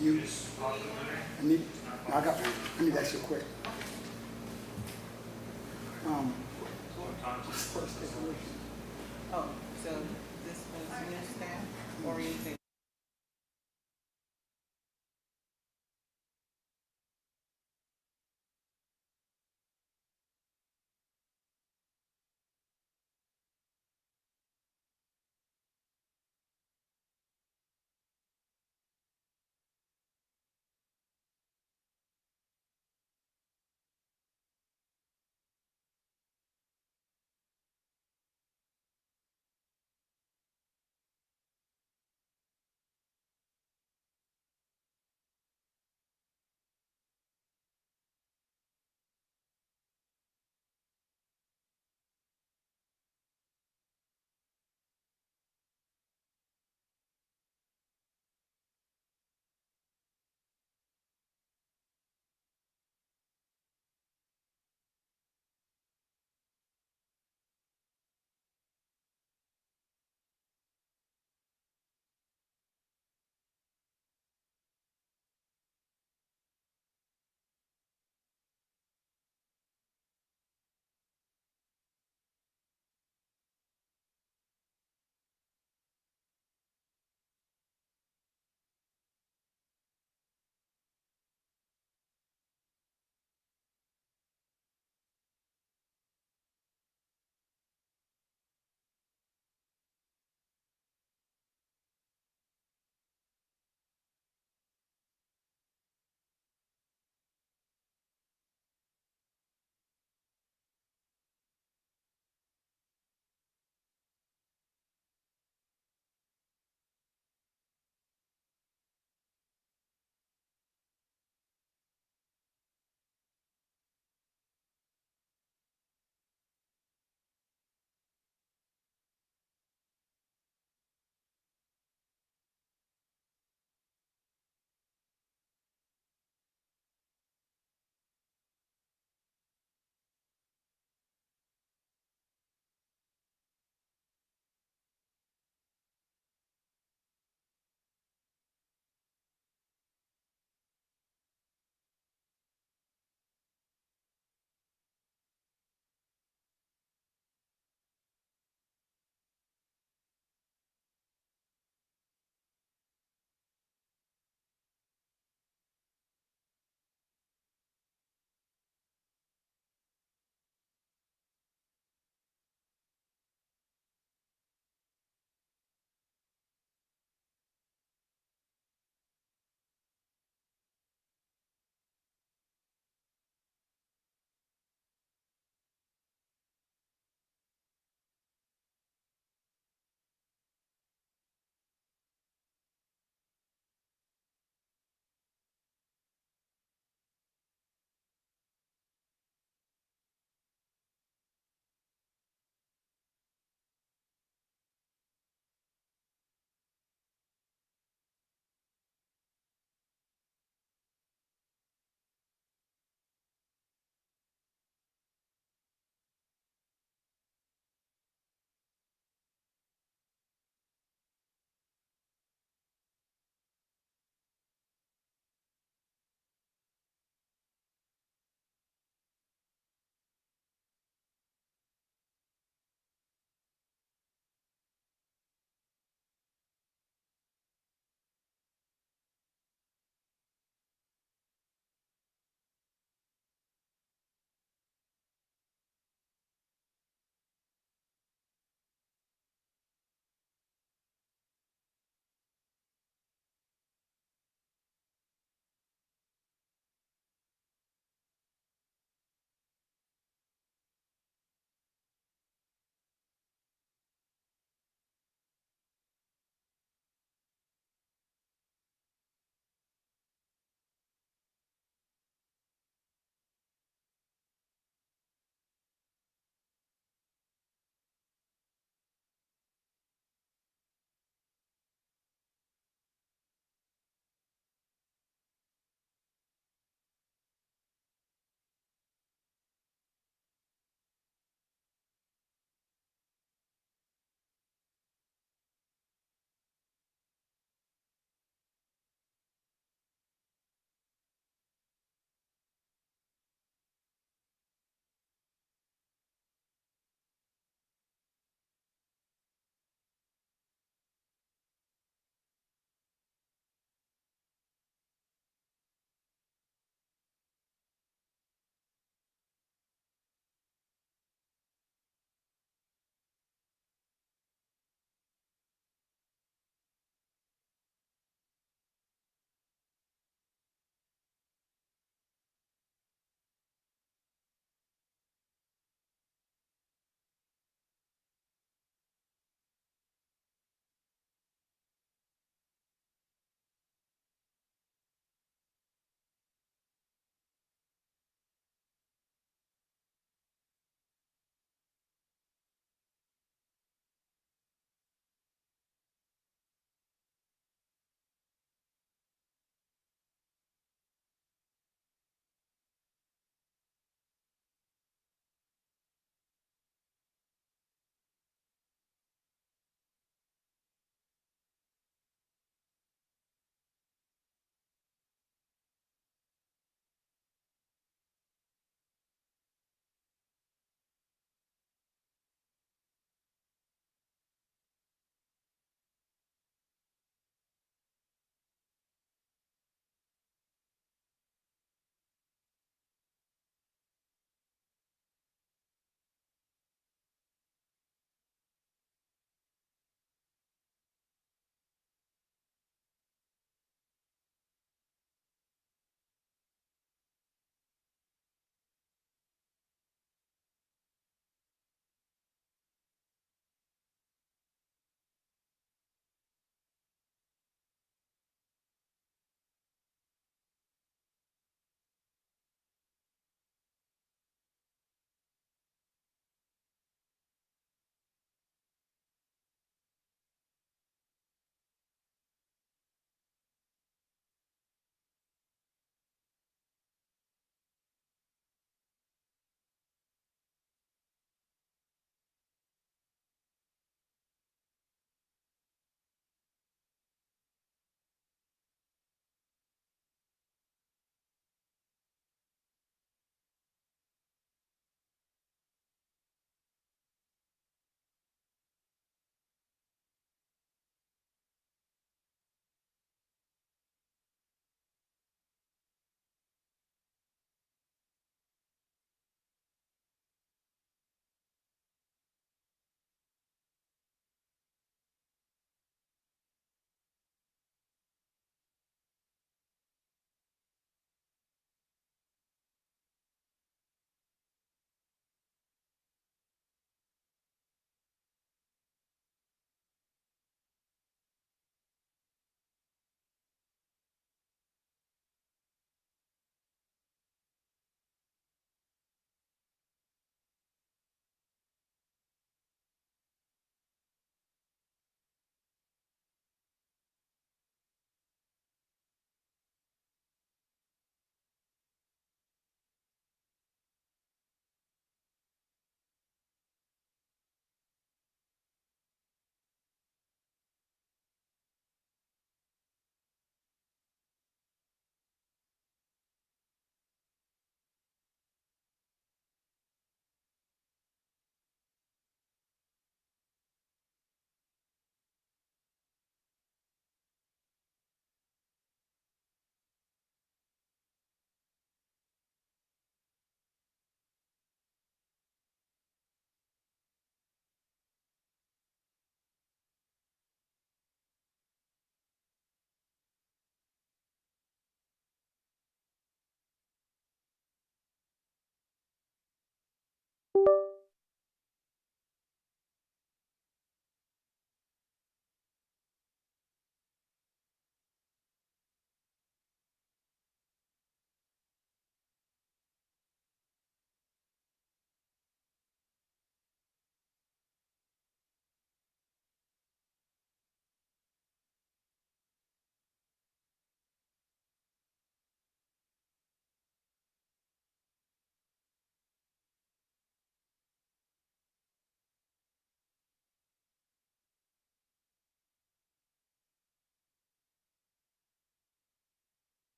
You, I need, I got one. I need to ask you quick. First declaration. Oh, so this was new staff oriented.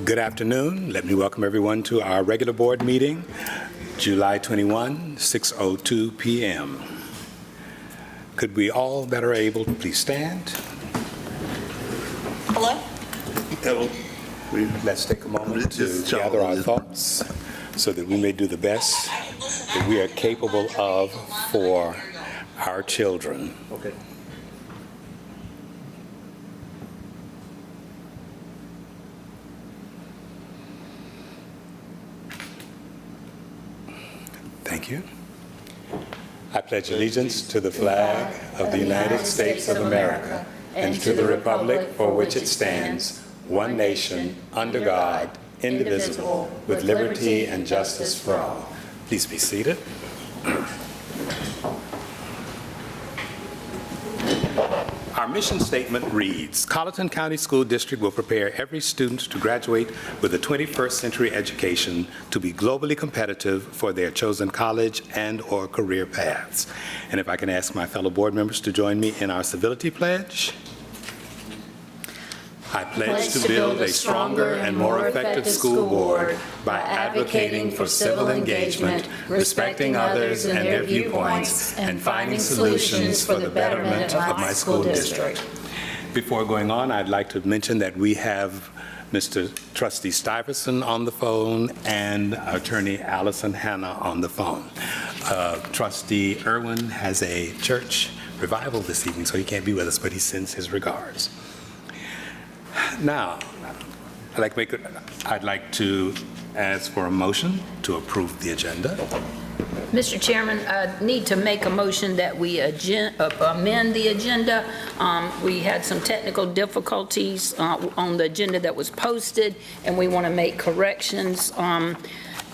Good afternoon. Let me welcome everyone to our regular board meeting, July 21, 6:02 p.m. Could we all that are able please stand? Hello? Hello. Let's take a moment to This is Charles. gather our thoughts so that we may do the best that we are capable of for our children. Okay. Thank you. I pledge allegiance to the flag of the United States of America and to the republic for which it stands, one nation, under God, indivisible, with liberty and justice for all. Please be seated. Our mission statement reads, Colleton County School District will prepare every student to graduate with a 21st century education to be globally competitive for their chosen college and/or career paths. And if I can ask my fellow board members to join me in our civility pledge. I pledge to build a stronger and more effective school board by advocating for civil engagement, respecting others and their viewpoints, and finding solutions for the betterment of my school district. Before going on, I'd like to mention that we have Mr. Trustee Stuyvesant on the phone and Attorney Allison Hanna on the phone. Trustee Irwin has a church revival this evening, so he can't be with us, but he sends his regards. Now, I'd like to ask for a motion to approve the agenda. Mr. Chairman, I need to make a motion that we amend the agenda. We had some technical difficulties on the agenda that was posted, and we want to make corrections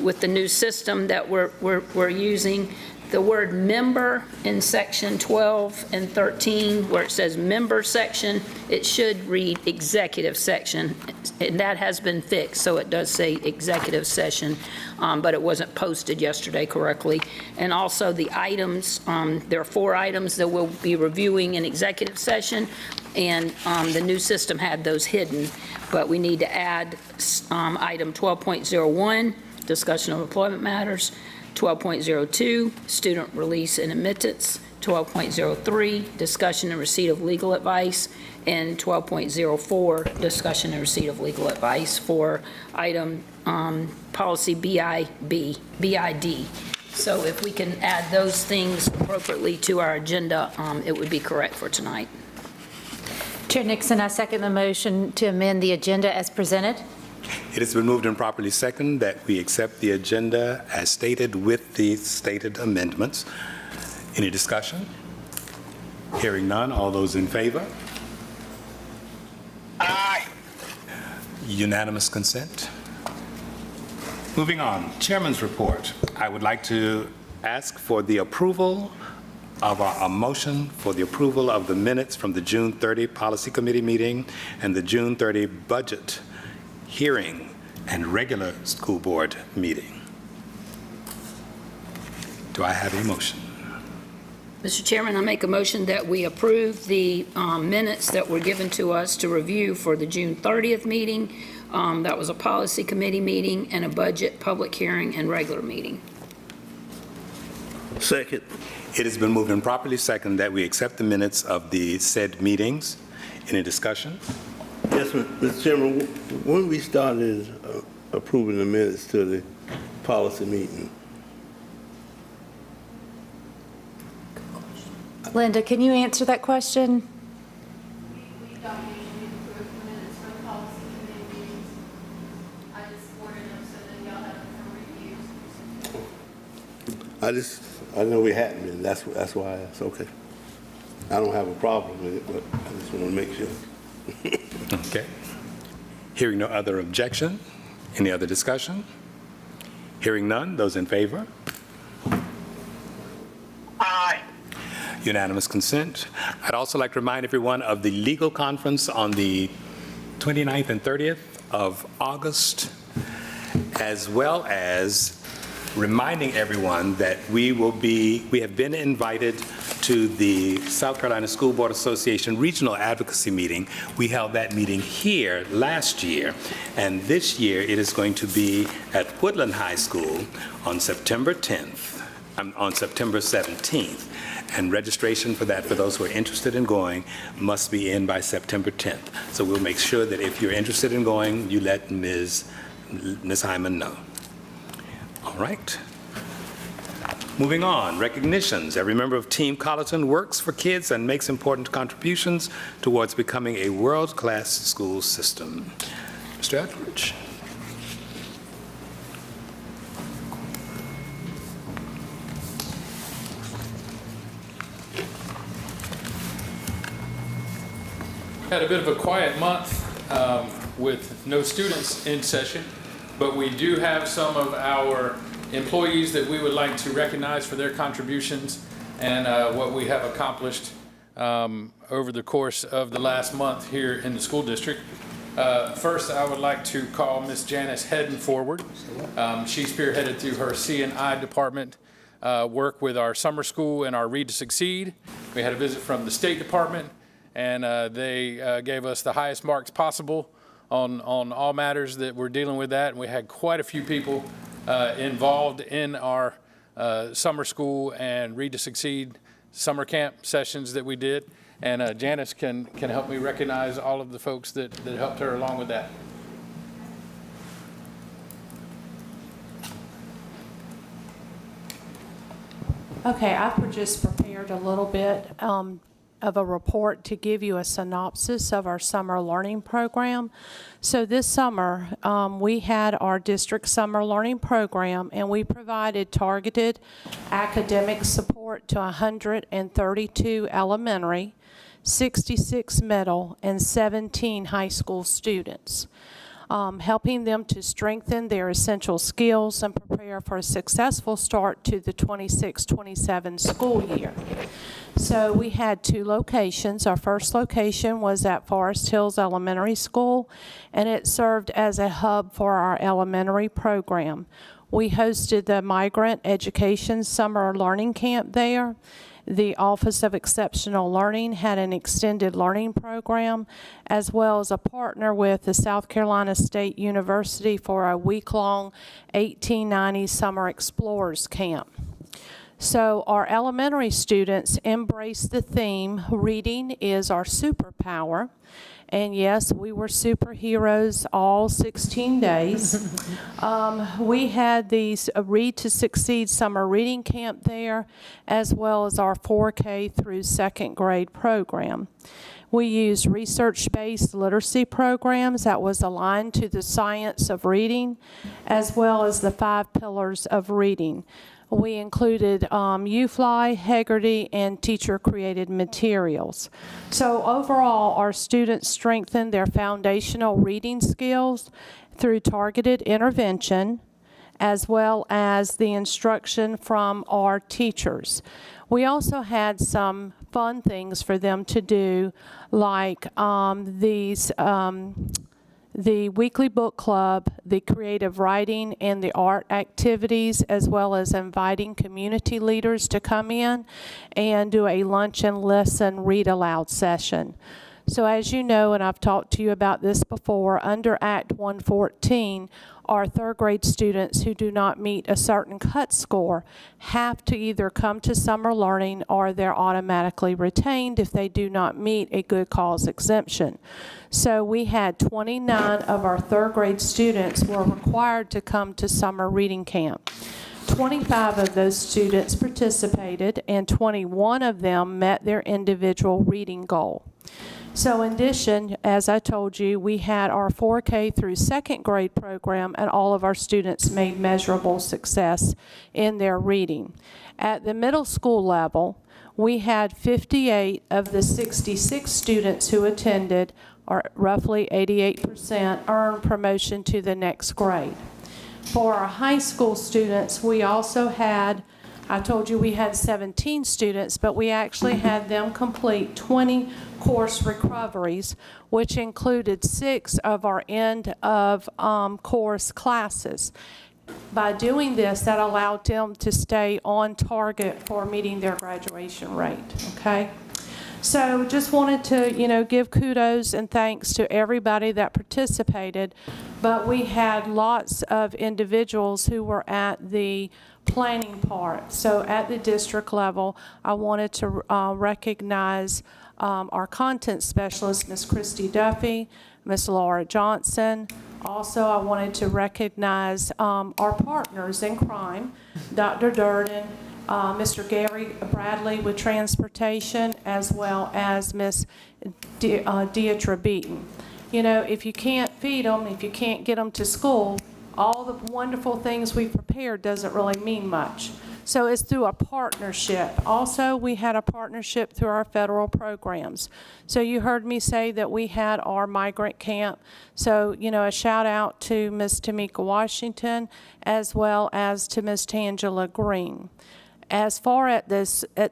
with the new system that we're using. The word member in section 12 and 13, where it says member section, it should read executive section, and that has been fixed, so it does say executive session, but it wasn't posted yesterday correctly. And also the items, there are 4 items that we'll be reviewing in executive session, and the new system had those hidden, but we need to add item 12.01, discussion of employment matters, 12.02, student release and admittance, 12.03, discussion and receipt of legal advice, and 12.04, discussion and receipt of legal advice for item policy BID. So if we can add those things appropriately to our agenda, it would be correct for tonight. Chair Nixon, I second the motion to amend the agenda as presented. It has been moved and properly seconded that we accept the agenda as stated with the stated amendments. Any discussion? Hearing none, all those in favor? Aye. Unanimous consent. Moving on, Chairman's report. I would like to ask for the approval of a motion for the approval of the minutes from the June 30 Policy Committee meeting and the June 30 Budget hearing and regular school board meeting. Do I have a motion? Mr. Chairman, I make a motion that we approve the minutes that were given to us to review for the June 30th meeting. That was a policy committee meeting and a budget public hearing and regular meeting. Second. It has been moved and properly seconded that we accept the minutes of the said meetings. Any discussion? Yes, Mr. Chairman, when we started approving the minutes to the policy meeting, Linda, can you answer that question? We don't usually approve minutes for policy committee meetings. I just ordered them so that y'all have them for reviews. I know we hadn't been, that's why I asked, okay. I don't have a problem with it, but I just want to make sure. Okay. Hearing no other objection, any other discussion? Hearing none, those in favor? Aye. Unanimous consent. I'd also like to remind everyone of the legal conference on the 29th and 30th of August, as well as reminding everyone that we have been invited to the South Carolina School Board Association Regional Advocacy Meeting. We held that meeting here last year, and this year it is going to be at Woodland High School on September 17th. And registration for that, for those who are interested in going, must be in by September 10th. So we'll make sure that if you're interested in going, you let Ms. Hyman know. All right. Moving on, recognitions. Every member of Team Colleton works for kids and makes important contributions towards becoming a world-class school system. Mr. Etheridge. Had a bit of a quiet month with no students in session, but we do have some of our employees that we would like to recognize for their contributions and what we have accomplished over the course of the last month here in the school district. First, I would like to call Ms. Janice Hedden forward. She spearheaded through her C&I department work with our summer school and our Read to Succeed. We had a visit from the State Department, and they gave us the highest marks possible on all matters that we're dealing with that. And we had quite a few people involved in our summer school and Read to Succeed summer camp sessions that we did. And Janice can help me recognize all of the folks that helped her along with that. Okay, I've just prepared a little bit of a report to give you a synopsis of our summer learning program. So this summer, we had our district summer learning program, and we provided targeted academic support to 132 elementary, 66 middle, and 17 high school students, helping them to strengthen their essential skills and prepare for a successful start to the 26-27 school year. So we had 2 locations. Our first location was at Forest Hills Elementary School, and it served as a hub for our elementary program. We hosted the Migrant Education Summer Learning Camp there. The Office of Exceptional Learning had an extended learning program, as well as a partner with the South Carolina State University for a week-long 1890 Summer Explorers Camp. So our elementary students embraced the theme, reading is our superpower. And yes, we were superheroes all 16 days. We had these Read to Succeed summer reading camp there, as well as our 4K through 2nd grade program. We used research-based literacy programs that was aligned to the science of reading, as well as the 5 pillars of reading. We included UFly, Hegarty, and teacher-created materials. So overall, our students strengthened their foundational reading skills through targeted intervention, as well as the instruction from our teachers. We also had some fun things for them to do, like the weekly book club, the creative writing and the art activities, as well as inviting community leaders to come in and do a lunch and listen read aloud session. So as you know, and I've talked to you about this before, under Act 114, our 3rd grade students who do not meet a certain cut score have to either come to summer learning or they're automatically retained if they do not meet a good cause exemption. So we had 29 of our 3rd grade students were required to come to summer reading camp. 25 of those students participated, and 21 of them met their individual reading goal. So in addition, as I told you, we had our 4K through 2nd grade program, and all of our students made measurable success in their reading. At the middle school level, we had 58 of the 66 students who attended, or roughly 88%, earn promotion to the next grade. For our high school students, we also had, I told you we had 17 students, but we actually had them complete 20 course recoveries, which included 6 of our end of course classes. By doing this, that allowed them to stay on target for meeting their graduation rate, okay? So just wanted to, give kudos and thanks to everybody that participated, but we had lots of individuals who were at the planning part. So at the district level, I wanted to recognize our content specialist, Ms. Christy Duffy, Ms. Laura Johnson. Also, I wanted to recognize our partners in crime, Dr. Durden, Mr. Gary Bradley with transportation, as well as Ms. Deidre Beaton. If you can't feed them, if you can't get them to school, all the wonderful things we prepared doesn't really mean much. So it's through a partnership. Also, we had a partnership through our federal programs. So you heard me say that we had our migrant camp. So, a shout out to Ms. Tamika Washington, as well as to Ms. Tangela Green. As far at the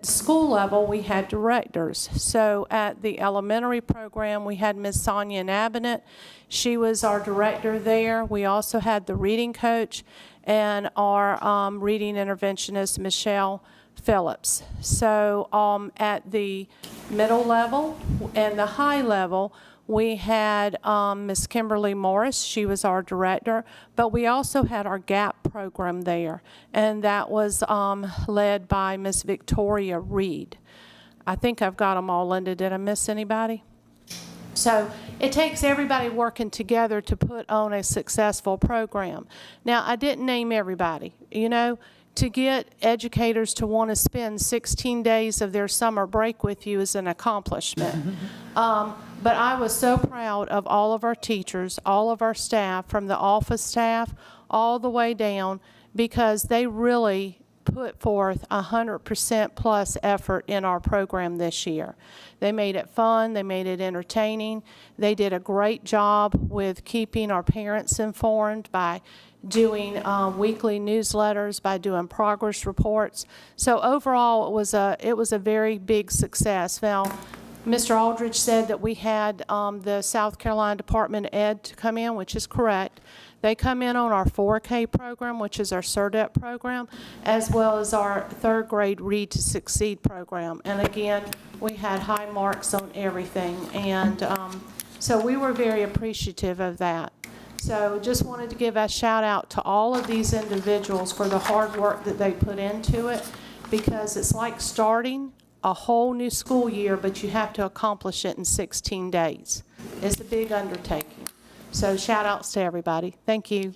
school level, we had directors. So at the elementary program, we had Ms. Sonia Nabinet. She was our director there. We also had the reading coach and our reading interventionist, Michelle Phillips. So at the middle level and the high level, we had Ms. Kimberly Morris. She was our director, but we also had our GAP program there, and that was led by Ms. Victoria Reed. I think I've got them all, Linda. Did I miss anybody? So it takes everybody working together to put on a successful program. Now, I didn't name everybody. To get educators to want to spend 16 days of their summer break with you is an accomplishment. But I was so proud of all of our teachers, all of our staff, from the office staff all the way down, because they really put forth 100% plus effort in our program this year. They made it fun, they made it entertaining. They did a great job with keeping our parents informed by doing weekly newsletters, by doing progress reports. So overall, it was a very big success. Now, Mr. Aldridge said that we had the South Carolina Department of Ed to come in, which is correct. They come in on our 4K program, which is our CERDEP program, as well as our third grade Read to Succeed program. And again, we had high marks on everything. And so we were very appreciative of that. So just wanted to give a shout out to all of these individuals for the hard work that they put into it, because it's like starting a whole new school year, but you have to accomplish it in 16 days. It's a big undertaking. So shout outs to everybody. Thank you.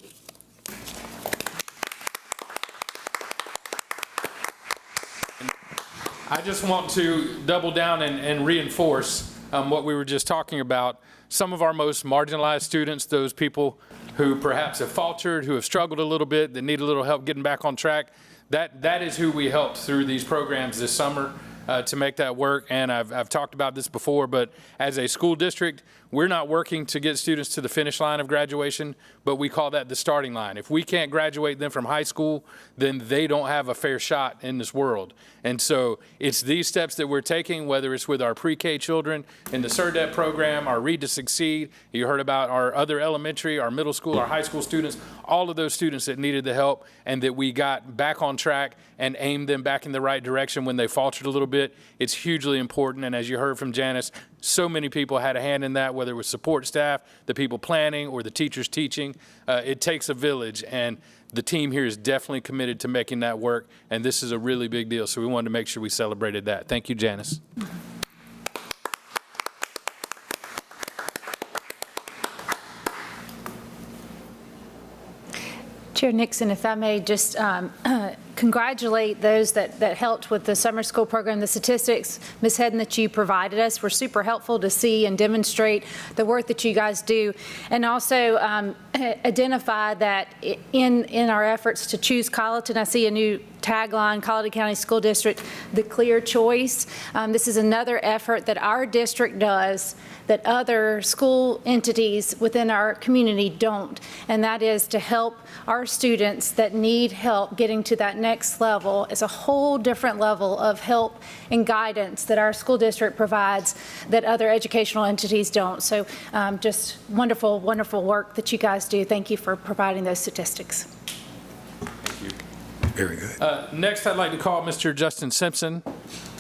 I just want to double down and reinforce what we were just talking about. Some of our most marginalized students, those people who perhaps have faltered, who have struggled a little bit, that need a little help getting back on track, that is who we helped through these programs this summer to make that work. And I've talked about this before, but as a school district, we're not working to get students to the finish line of graduation, but we call that the starting line. If we can't graduate them from high school, then they don't have a fair shot in this world. And so it's these steps that we're taking, whether it's with our pre-K children in the CERDEP program, our Read to Succeed. You heard about our other elementary, our middle school, our high school students, all of those students that needed the help and that we got back on track and aimed them back in the right direction when they faltered a little bit. It's hugely important. And as you heard from Janice, so many people had a hand in that, whether it was support staff, the people planning, or the teachers teaching. It takes a village, and the team here is definitely committed to making that work, and this is a really big deal, so we wanted to make sure we celebrated that. Thank you, Janice. Chair Nixon, if I may just congratulate those that helped with the summer school program. The statistics, Ms. Hedden, that you provided us were super helpful to see and demonstrate the work that you guys do, and also identify that in our efforts to choose Colleton. I see a new tagline, Colleton County School District, the clear choice. This is another effort that our district does that other school entities within our community don't, and that is to help our students that need help getting to that next level. It's a whole different level of help and guidance that our school district provides that other educational entities don't. So just wonderful, wonderful work that you guys do. Thank you for providing those statistics. you. Very good. Next, I'd like to call Mr. Justin Simpson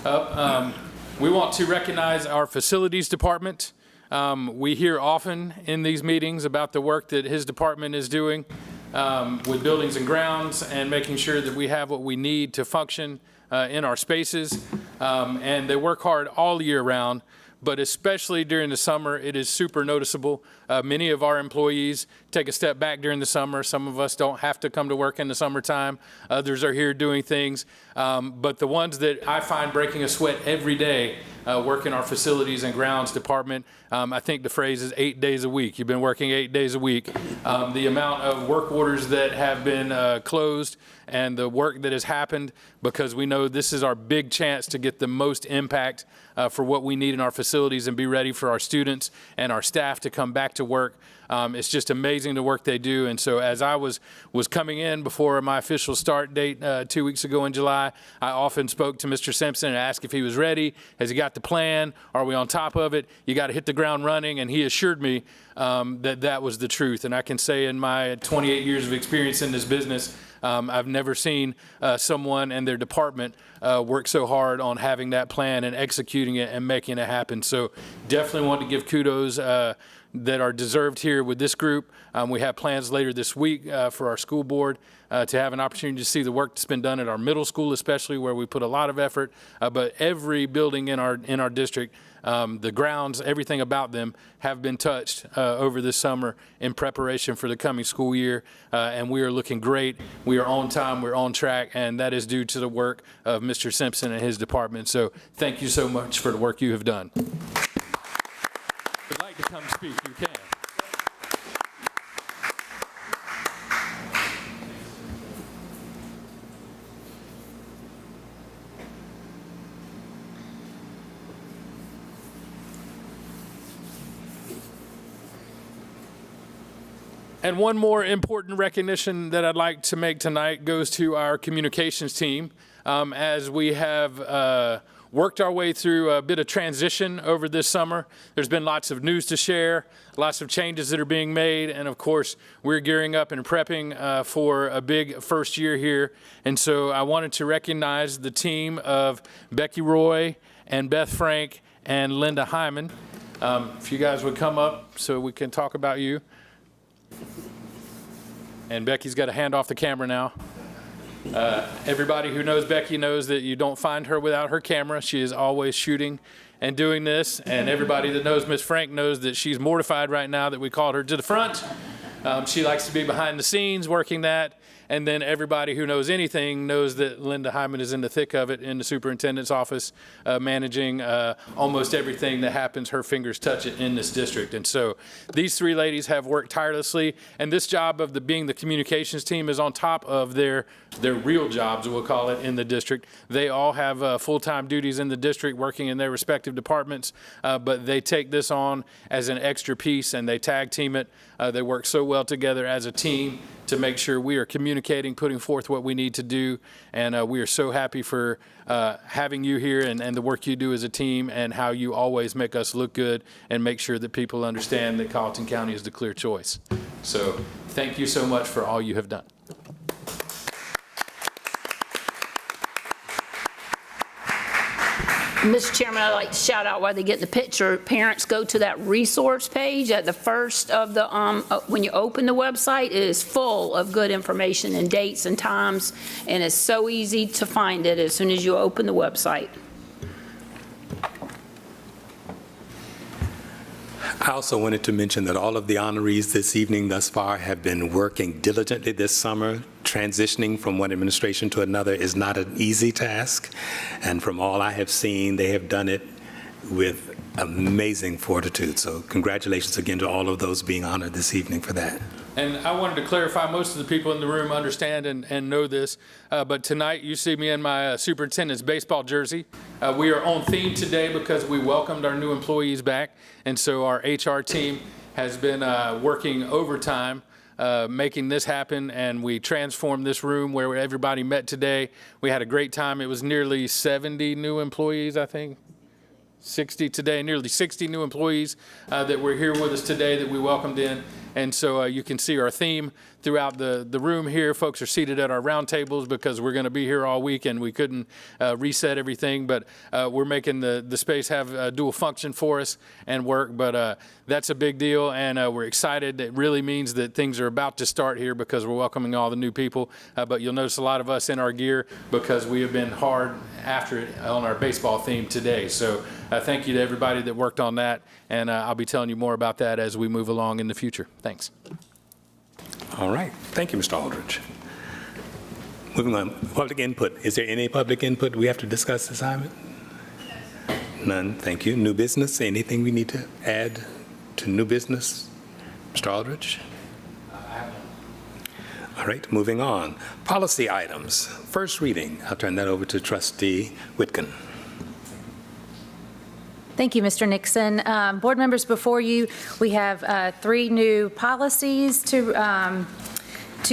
up. We want to recognize our facilities department. We hear often in these meetings about the work that his department is doing with buildings and grounds and making sure that we have what we need to function in our spaces. And they work hard all year round, but especially during the summer, it is super noticeable. Many of our employees take a step back during the summer. Some of us don't have to come to work in the summertime. Others are here doing things. But the ones that I find breaking a sweat every day work in our facilities and grounds department. I think the phrase is 8 days a week. You've been working 8 days a week. The amount of work orders that have been closed and the work that has happened, because we know this is our big chance to get the most impact for what we need in our facilities and be ready for our students and our staff to come back to work. It's just amazing the work they do. And so as I was coming in before my official start date 2 weeks ago in July, I often spoke to Mr. Simpson and asked if he was ready. Has he got the plan? Are we on top of it? You got to hit the ground running. And he assured me that that was the truth. And I can say in my 28 years of experience in this business, I've never seen someone and their department work so hard on having that plan and executing it and making it happen. So definitely want to give kudos that are deserved here with this group. We have plans later this week for our school board to have an opportunity to see the work that's been done at our middle school, especially where we put a lot of effort. But every building in our district, the grounds, everything about them have been touched over this summer in preparation for the coming school year. And we are looking great. We are on time, we're on track, and that is due to the work of Mr. Simpson and his department. So thank you so much for the work you have done. If you'd like to come speak, you can. And one more important recognition that I'd like to make tonight goes to our communications team. As we have worked our way through a bit of transition over this summer, there's been lots of news to share, lots of changes that are being made, and of course, we're gearing up and prepping for a big first year here. And so I wanted to recognize the team of Becky Roy and Beth Frank and Linda Hyman. If you guys would come up so we can talk about you. And Becky's got a hand off the camera now. Everybody who knows Becky knows that you don't find her without her camera. She is always shooting and doing this. And everybody that knows Miss Frank knows that she's mortified right now that we called her to the front. She likes to be behind the scenes working that. And then everybody who knows anything knows that Linda Hyman is in the thick of it in the superintendent's office, managing almost everything that happens. Her fingers touch it in this district. And so these three ladies have worked tirelessly. And this job of being the communications team is on top of their real jobs, we'll call it, in the district. They all have full-time duties in the district working in their respective departments, but they take this on as an extra piece and they tag team it. They work so well together as a team to make sure we are communicating, putting forth what we need to do. And we are so happy for having you here and the work you do as a team and how you always make us look good and make sure that people understand that Colleton County is the clear choice. So thank you so much for all you have done. Mr. Chairman, I'd like to shout out while they get the picture. Parents, go to that resource page at the first of the, when you open the website, it is full of good information and dates and times, and it's so easy to find it as soon as you open the website. I also wanted to mention that all of the honorees this evening thus far have been working diligently this summer. Transitioning from one administration to another is not an easy task. And from all I have seen, they have done it with amazing fortitude. So congratulations again to all of those being honored this evening for that. And I wanted to clarify, most of the people in the room understand and know this, but tonight you see me in my superintendent's baseball jersey. We are on theme today because we welcomed our new employees back, and so our HR team has been working overtime, making this happen, and we transformed this room where everybody met today. We had a great time. It was nearly 70 new employees, I think. 60 today, nearly 60 new employees that were here with us today that we welcomed in. And so you can see our theme throughout the room here. Folks are seated at our round tables because we're going to be here all week and we couldn't reset everything. But we're making the space have a dual function for us and work. But that's a big deal, and we're excited. It really means that things are about to start here because we're welcoming all the new people. But you'll notice a lot of us in our gear because we have been hard after it on our baseball theme today. So thank you to everybody that worked on that, and I'll be telling you more about that as we move along in the future. Thanks. All right. Thank you, Mr. Aldridge. Moving on, public input. Is there any public input we have to discuss this time? None. Thank you. New business. Anything we need to add to new business? Mr. Aldridge? All right, moving on. Policy items. First reading. I'll turn that over to Trustee Whitcomb. Thank you, Mr. Nixon. Board members, before you, we have 3 new policies to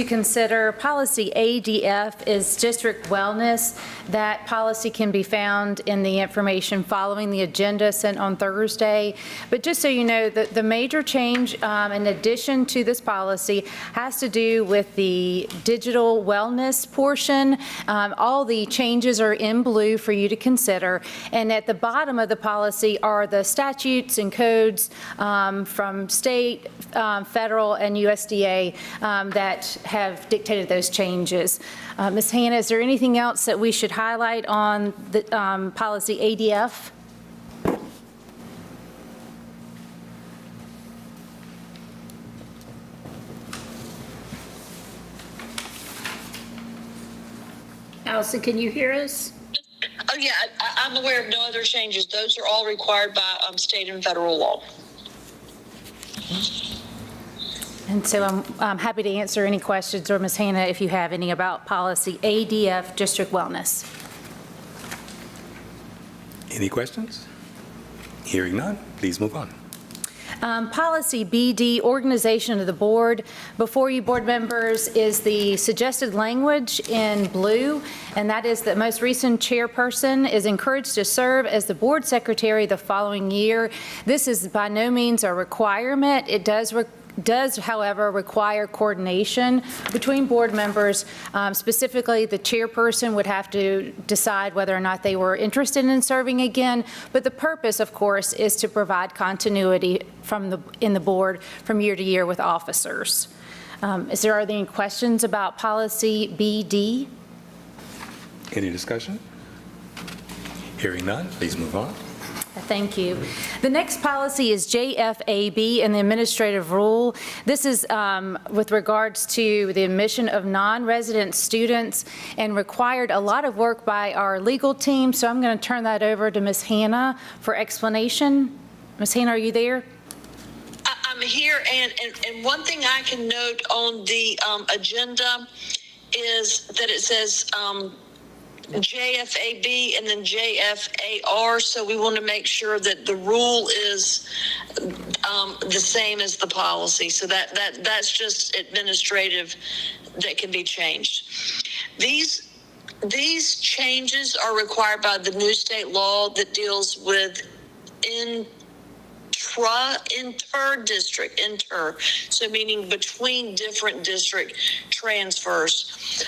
consider. Policy ADF is district wellness. That policy can be found in the information following the agenda sent on Thursday. But just so you know, the major change in addition to this policy has to do with the digital wellness portion. All the changes are in blue for you to consider. And at the bottom of the policy are the statutes and codes from state, federal, and USDA that have dictated those changes. Ms. Hannah, is there anything else that we should highlight on the policy ADF? Allison, can you hear us? Oh, yeah, I'm aware of no other changes. Those are all required by state and federal law. And so I'm happy to answer any questions, or Ms. Hannah, if you have any about policy ADF, district wellness. Any questions? Hearing none, please move on. Policy BD, organization of the board. Before you, board members, is the suggested language in blue, and that is that most recent chairperson is encouraged to serve as the board secretary the following year. This is by no means a requirement. It does, however, require coordination between board members. Specifically, the chairperson would have to decide whether or not they were interested in serving again. But the purpose, of course, is to provide continuity in the board from year to year with officers. Are there any questions about policy BD? Any discussion? Hearing none, please move on. Thank you. The next policy is JFAB and the administrative rule. This is with regards to the admission of non-resident students and required a lot of work by our legal team. So I'm going to turn that over to Ms. Hannah for explanation. Ms. Hannah, are you there? I'm here, and one thing I can note on the agenda is that it says JFAB and then JFAR, so we want to make sure that the rule is the same as the policy. So that's just administrative that can be changed. These changes are required by the new state law that deals with inter-district, so meaning between different district transfers.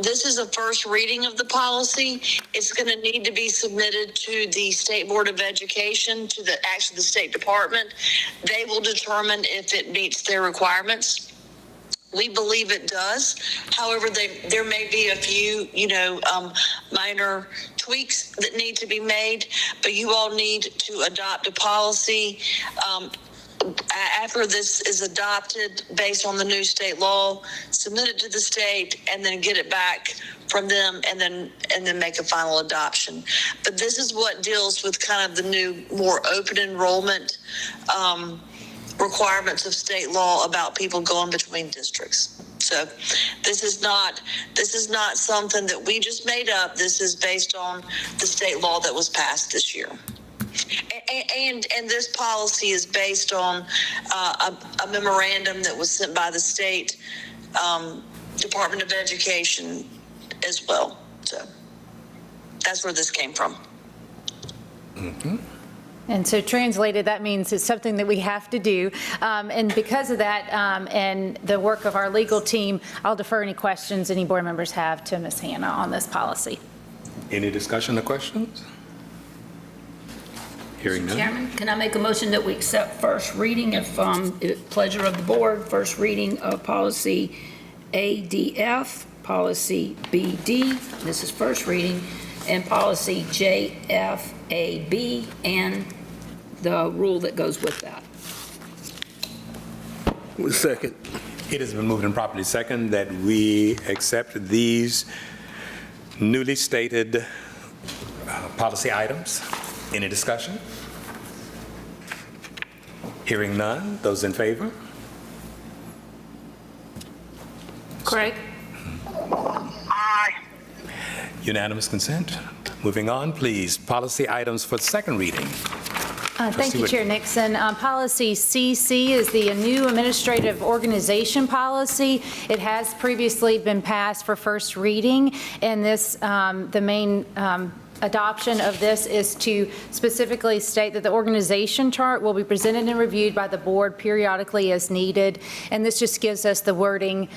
This is a first reading of the policy. It's going to need to be submitted to the State Board of Education, to the State Department. They will determine if it meets their requirements. We believe it does. However, there may be a few, minor tweaks that need to be made, but you all need to adopt a policy after this is adopted based on the new state law, submit it to the state, and then get it back from them, and then make a final adoption. But this is what deals with kind of the new, more open enrollment requirements of state law about people going between districts. So this is not something that we just made up. This is based on the state law that was passed this year. And this policy is based on a memorandum that was sent by the state Department of Education as well. So that's where this came from. Mm-hmm. And so translated, that means it's something that we have to do. And because of that and the work of our legal team, I'll defer any questions any board members have to Ms. Hannah on this policy. Any discussion or questions? Hearing none. Chairman, can I make a motion that we accept first reading, if pleasure of the board, first reading of policy ADF, policy BD, this is first reading, and policy JFAB, and the rule that goes with that. Second. It has been moved and properly second that we accept these newly stated policy items. Any discussion? Hearing none. Those in favor? Craig? Aye. Unanimous consent. Moving on, please. Policy items for second reading. Thank you, Chair Nixon. Policy CC is the new administrative organization policy. It has previously been passed for first reading, and this, the main adoption of this is to specifically state that the organization chart will be presented and reviewed by the board periodically as needed. And this just gives us the wording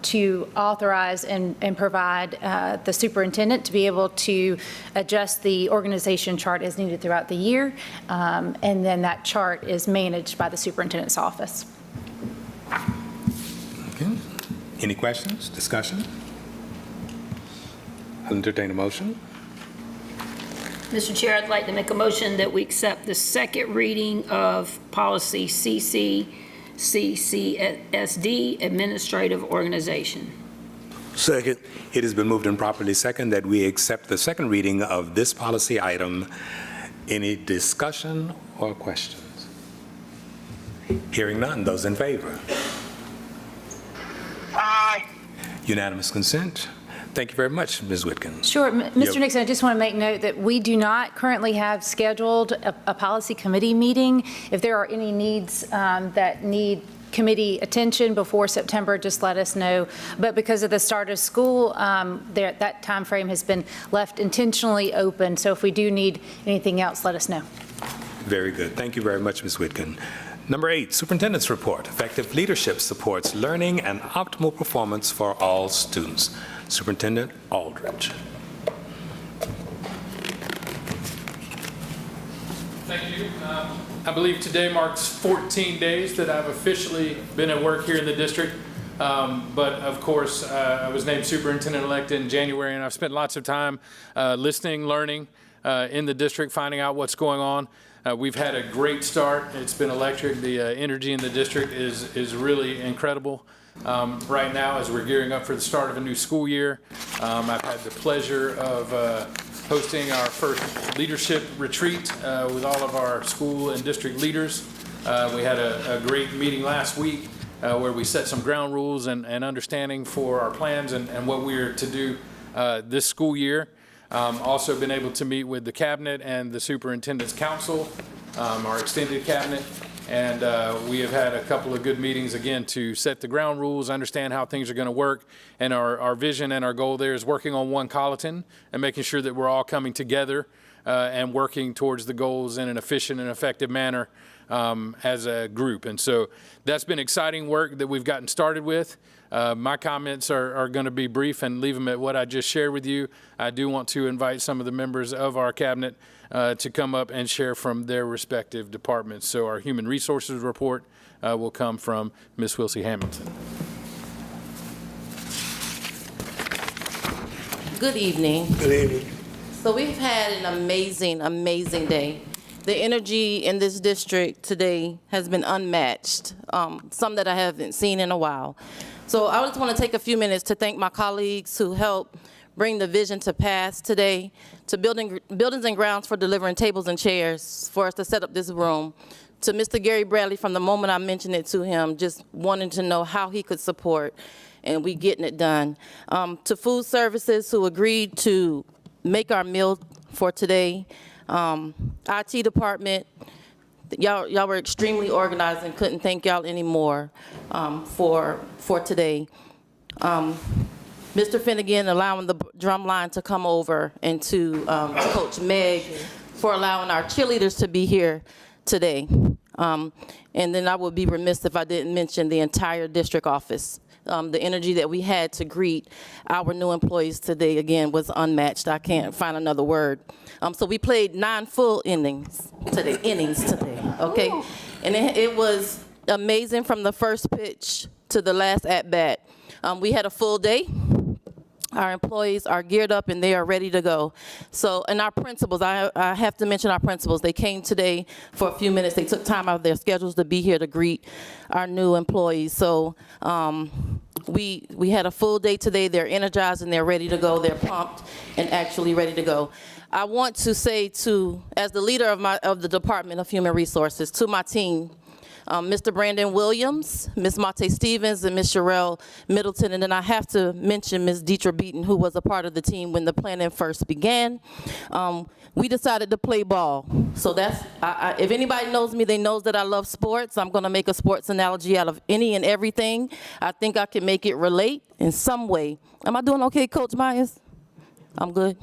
to authorize and provide the superintendent to be able to adjust the organization chart as needed throughout the year. And then that chart is managed by the superintendent's office. Okay. Any questions, discussion? I'll entertain a motion. Mr. Chair, I'd like to make a motion that we accept the second reading of policy CCSD, administrative organization. Second. It has been moved and properly second that we accept the second reading of this policy item. Any discussion or questions? Hearing none. Those in favor? Aye. Unanimous consent. Thank you very much, Ms. Whitkin. Sure. Mr. Yep. Nixon, I just want to make note that we do not currently have scheduled a policy committee meeting. If there are any needs that need committee attention before September, just let us know. But because of the start of school, that time frame has been left intentionally open. So if we do need anything else, let us know. Very good. Thank you very much, Ms. Whitkin. Number 8, Superintendent's Report. Effective leadership supports learning and optimal performance for all students. Superintendent Aldridge. Thank you. I believe today marks 14 days that I've officially been at work here in the district. But of course, I was named superintendent-elect in January, and I've spent lots of time listening, learning in the district, finding out what's going on. We've had a great start. It's been electric. The energy in the district is really incredible. Right now, as we're gearing up for the start of a new school year, I've had the pleasure of hosting our first leadership retreat with all of our school and district leaders. We had a great meeting last week where we set some ground rules and understanding for our plans and what we're to do this school year. Also been able to meet with the cabinet and the superintendent's council, our extended cabinet, and we have had a couple of good meetings again to set the ground rules, understand how things are going to work, and our vision and our goal there is working on one Colleton and making sure that we're all coming together and working towards the goals in an efficient and effective manner as a group. And so that's been exciting work that we've gotten started with. My comments are going to be brief and leave them at what I just shared with you. I do want to invite some of the members of our cabinet to come up and share from their respective departments. So our human resources report will come from Ms. Wilsey Hamilton. Good evening. Good evening. So we've had an amazing, amazing day. The energy in this district today has been unmatched, some that I haven't seen in a while. So I just want to take a few minutes to thank my colleagues who helped bring the vision to pass today, to Buildings and Grounds for delivering tables and chairs for us to set up this room, to Mr. Gary Bradley from the moment I mentioned it to him, just wanting to know how he could support, and we getting it done. To Food Services who agreed to make our meal for today, IT department, y'all were extremely organized and couldn't thank y'all anymore for today. Mr. Finnegan allowing the drum line to come over and to Coach Meg for allowing our cheerleaders to be here today. And then I would be remiss if I didn't mention the entire district office. The energy that we had to greet our new employees today, again, was unmatched. I can't find another word. So we played 9 full innings today, okay? And it was amazing from the first pitch to the last at-bat. We had a full day. Our employees are geared up and they are ready to go. So, and our principals, I have to mention our principals. They came today for a few minutes. They took time out of their schedules to be here to greet our new employees. So we had a full day today. They're energized and they're ready to go. They're pumped and actually ready to go. I want to say as the leader of the Department of Human Resources, to my team, Mr. Brandon Williams, Ms. Mate Stevens, and Ms. Sherelle Middleton. And then I have to mention Ms. Deetra Beaton, who was a part of the team when the planning first began. We decided to play ball. So that's, if anybody knows me, they know that I love sports. I'm gonna make a sports analogy out of any and everything. I think I can make it relate in some way. Am I doing okay, Coach Myers? I'm good.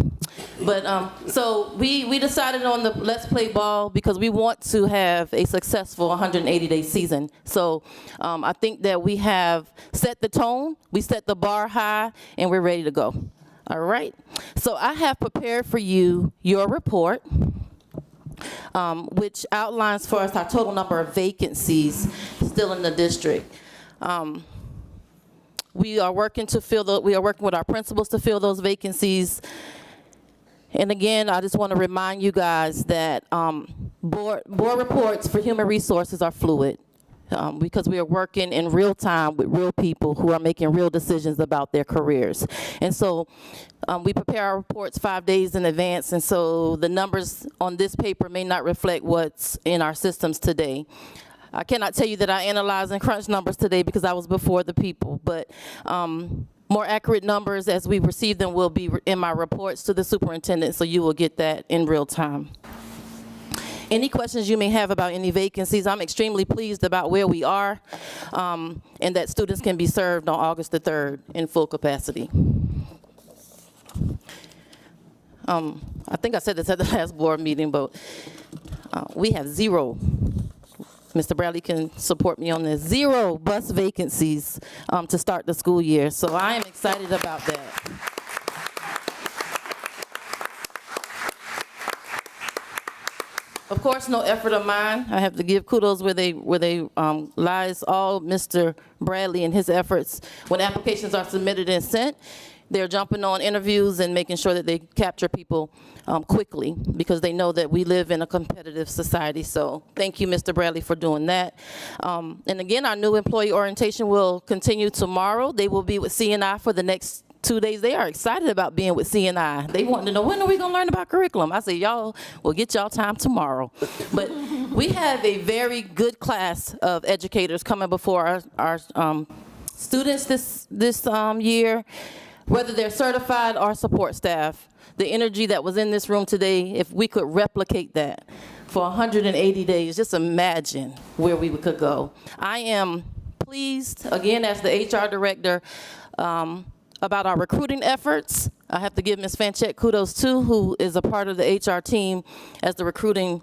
But so we decided on the let's play ball because we want to have a successful 180-day season. So I think that we have set the tone, we set the bar high, and we're ready to go. All right. So I have prepared for you your report, which outlines for us our total number of vacancies still in the district. We are working with our principals to fill those vacancies. And again, I just want to remind you guys that board reports for human resources are fluid because we are working in real time with real people who are making real decisions about their careers. And so we prepare our reports 5 days in advance, and so the numbers on this paper may not reflect what's in our systems today. I cannot tell you that I analyzed and crunched numbers today because I was before the people, but more accurate numbers as we receive them will be in my reports to the superintendent, so you will get that in real time. Any questions you may have about any vacancies, I'm extremely pleased about where we are and that students can be served on August the 3rd in full capacity. I think I said this at the last board meeting, but we have 0. Mr. Bradley can support me on this. 0 bus vacancies to start the school year. So I am excited about that. Of course, no effort of mine. I have to give kudos where they lies all Mr. Bradley and his efforts. When applications are submitted and sent, they're jumping on interviews and making sure that they capture people quickly because they know that we live in a competitive society. So thank you, Mr. Bradley, for doing that. And again, our new employee orientation will continue tomorrow. They will be with CNI for the next 2 days. They are excited about being with CNI. They want to know, when are we going to learn about curriculum? I say, y'all, we'll get y'all time tomorrow. But we have a very good class of educators coming before our students this year. Whether they're certified or support staff, the energy that was in this room today, if we could replicate that for 180 days, just imagine where we could go. I am pleased, again, as the HR director, about our recruiting efforts. I have to give Ms. Fanchette kudos too, who is a part of the HR team as the recruiting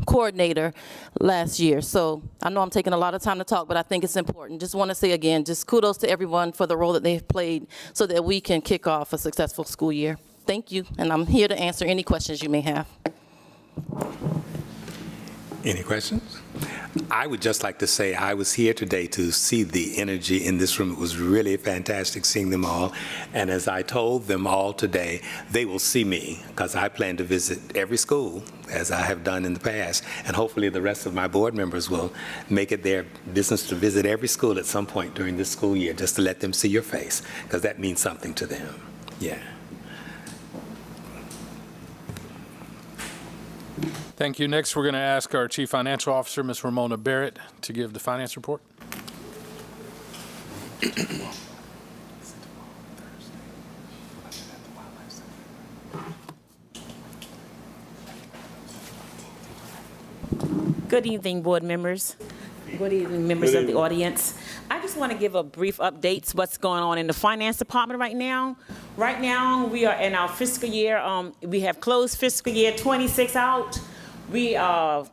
coordinator last year. So I know I'm taking a lot of time to talk, but I think it's important. Just want to say again, just kudos to everyone for the role that they've played so that we can kick off a successful school year. Thank you, and I'm here to answer any questions you may have. Any questions? I would just like to say I was here today to see the energy in this room. It was really fantastic seeing them all. And as I told them all today, they will see me because I plan to visit every school as I have done in the past. And hopefully the rest of my board members will make it their business to visit every school at some point during this school year just to let them see your face because that means something to them. Yeah. Thank you. Next, we're going to ask our Chief Financial Officer, Ms. Ramona Barrett, to give the finance report. Good evening, board members. Good evening, members of the audience. I just want to give a brief update what's going on in the finance department right now. Right now, we are in our fiscal year, we have closed fiscal year 26 out. We are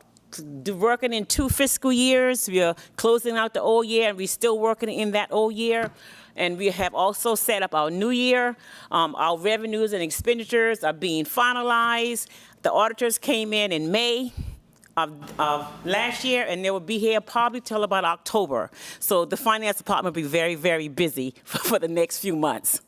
working in 2 fiscal years. We are closing out the old year, and we're still working in that old year. And we have also set up our new year. Our revenues and expenditures are being finalized. The auditors came in May of last year, and they will be here probably till about October. So the finance department will be very, very busy for the next few months.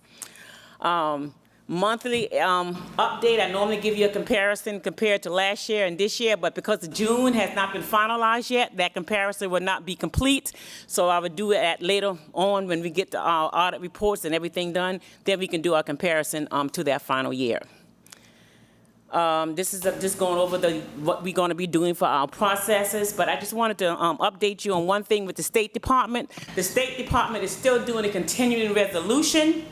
Monthly update, I normally give you a comparison compared to last year and this year, but because June has not been finalized yet, that comparison will not be complete. So I would do it at later on when we get our audit reports and everything done, then we can do our comparison to that final year. This is just going over what we're going to be doing for our processes, but I just wanted to update you on one thing with the State Department. The State Department is still doing a continuing resolution,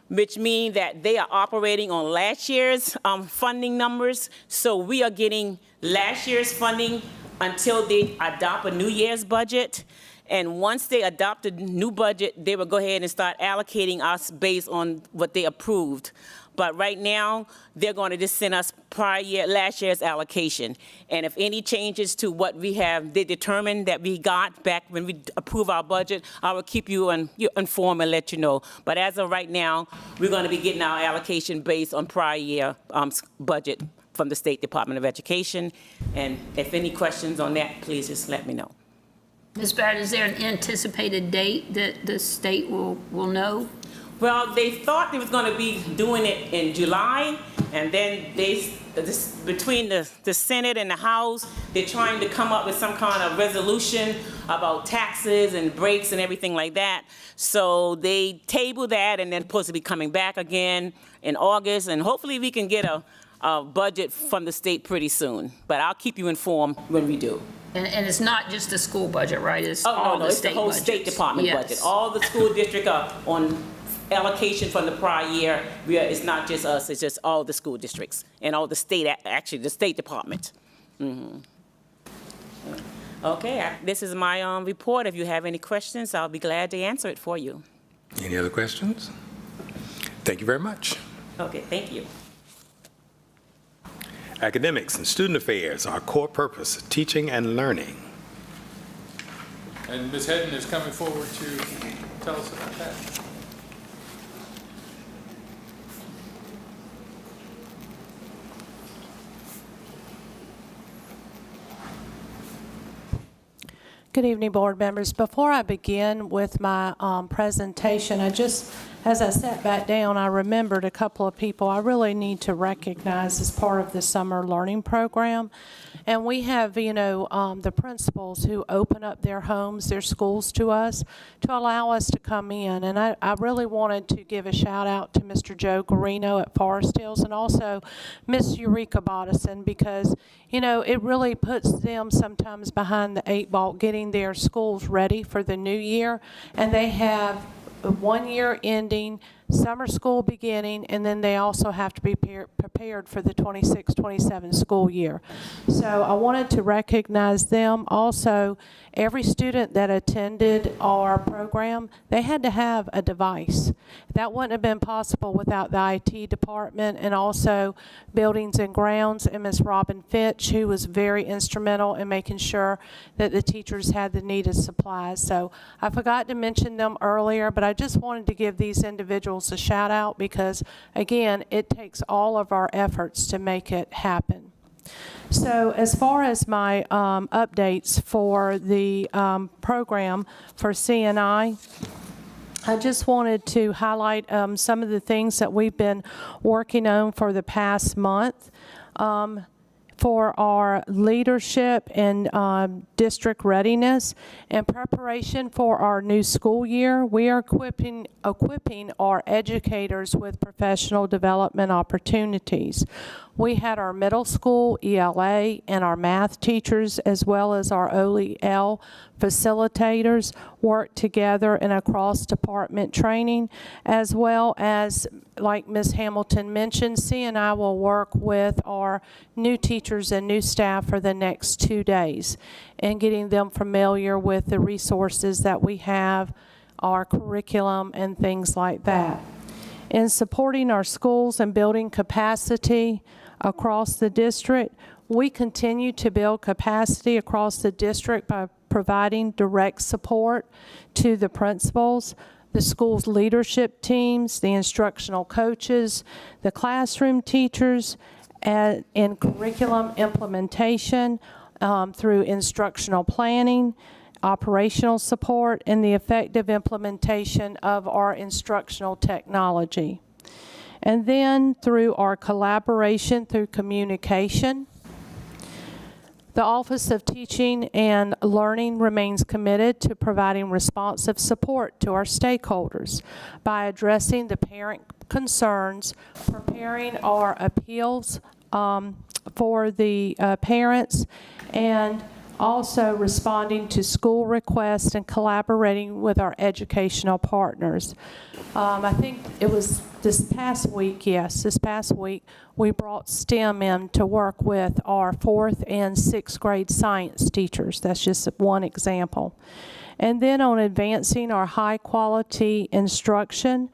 which means that they are operating on last year's funding numbers. So we are getting last year's funding until they adopt a new year's budget. And once they adopt a new budget, they will go ahead and start allocating us based on what they approved. But right now, they're going to just send us last year's allocation. And if any changes to what we have, they determined that we got back when we approve our budget, I will keep you informed and let you know. But as of right now, we're going to be getting our allocation based on prior year budget from the State Department of Education. And if any questions on that, please just let me know. Ms. Barrett, is there an anticipated date that the state will know? Well, they thought they was going to be doing it in July, and then between the Senate and the House, they're trying to come up with some kind of resolution about taxes and breaks and everything like that. So they tabled that, and then supposed to be coming back again in August, and hopefully we can get a budget from the state pretty soon. But I'll keep you informed when we do. And it's not just the school budget, right? It's all the it's state the whole budgets. State Department budget. All the school districts are on allocation from the prior year. It's not just us, it's just all the school districts and all the state, actually the State Department. Mm-hmm. Okay, this is my report. If you have any questions, I'll be glad to answer it for you. Any other questions? Thank you very much. Okay, thank you. Academics and student affairs, our core purpose, teaching and learning. And Ms. Hedden is coming forward to tell us about that. Good evening, board members. Before I begin with my presentation, as I sat back down, I remembered a couple of people I really need to recognize as part of the summer learning program. And we have, the principals who open up their homes, their schools to us to allow us to come in. And I really wanted to give a shout out to Mr. Joe Garino at Forest Hills and also Miss Eureka Bodison, because, it really puts them sometimes behind the 8 ball getting their schools ready for the new year. And they have 1 year ending, summer school beginning, and then they also have to be prepared for the 26-27 school year. So I wanted to recognize them. Also, every student that attended our program, they had to have a device. That wouldn't have been possible without the IT department and also Buildings and Grounds and Ms. Robin Fitch, who was very instrumental in making sure that the teachers had the needed supplies. So I forgot to mention them earlier, but I just wanted to give these individuals a shout out because, again, it takes all of our efforts to make it happen. So as far as my updates for the program for CNI, I just wanted to highlight some of the things that we've been working on for the past month. For our leadership and district readiness and preparation for our new school year, we are equipping our educators with professional development opportunities. We had our middle school ELA and our math teachers as well as our OEL facilitators work together in a cross-department training, as well as, like Ms. Hamilton mentioned, CNI will work with our new teachers and new staff for the next 2 days and getting them familiar with the resources that we have, our curriculum, and things like that. In supporting our schools and building capacity across the district, we continue to build capacity across the district by providing direct support to the principals, the school's leadership teams, the instructional coaches, the classroom teachers, and in curriculum implementation through instructional planning, operational support, and the effective implementation of our instructional technology. And then through our collaboration through communication, the Office of Teaching and Learning remains committed to providing responsive support to our stakeholders by addressing the parent concerns, preparing our appeals for the parents, and also responding to school requests and collaborating with our educational partners. I think it was this past week, we brought STEM in to work with our 4th and 6th grade science teachers. That's just one example. And then on advancing our high quality instruction,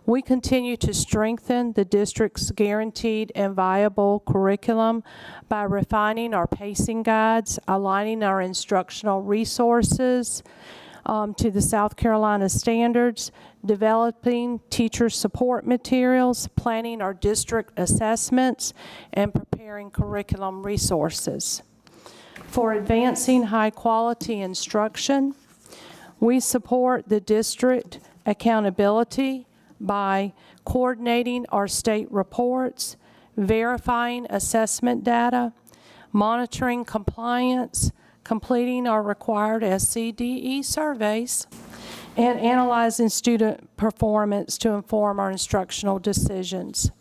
we continue to strengthen the district's guaranteed and viable curriculum by refining our pacing guides, aligning our instructional resources to the South Carolina standards, developing teacher support materials, planning our district assessments, and preparing curriculum resources. For advancing high-quality instruction, we support the district accountability by coordinating our state reports, verifying assessment data, monitoring compliance, completing our required SCDE surveys, and analyzing student performance to inform our instructional decisions.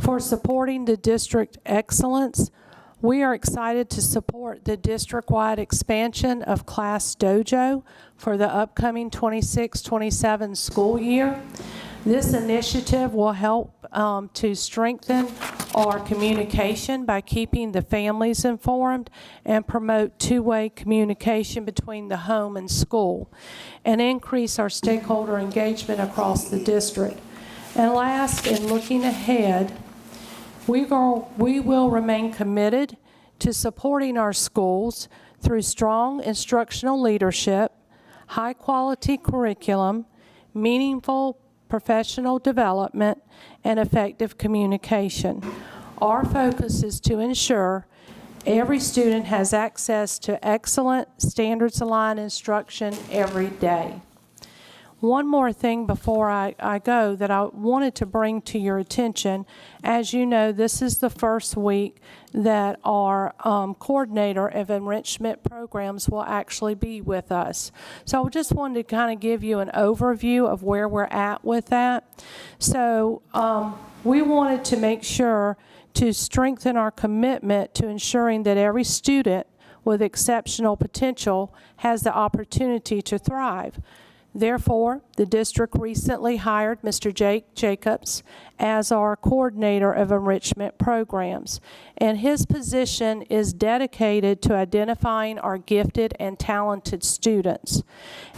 For supporting the district excellence, we are excited to support the district-wide expansion of Class Dojo for the upcoming 26-27 school year. This initiative will help to strengthen our communication by keeping the families informed and promote two-way communication between the home and school, and increase our stakeholder engagement across the district. And last, in looking ahead, we will remain committed to supporting our schools through strong instructional leadership, high-quality curriculum, meaningful professional development, and effective communication. Our focus is to ensure every student has access to excellent, standards-aligned instruction every day. One more thing before I go that I wanted to bring to your attention. As you know, this is the first week that our coordinator of enrichment programs will actually be with us. So I just wanted to kind of give you an overview of where we're at with that. So we wanted to make sure to strengthen our commitment to ensuring that every student with exceptional potential has the opportunity to thrive. Therefore, the district recently hired Mr. Jake Jacobs as our coordinator of enrichment programs, and his position is dedicated to identifying our gifted and talented students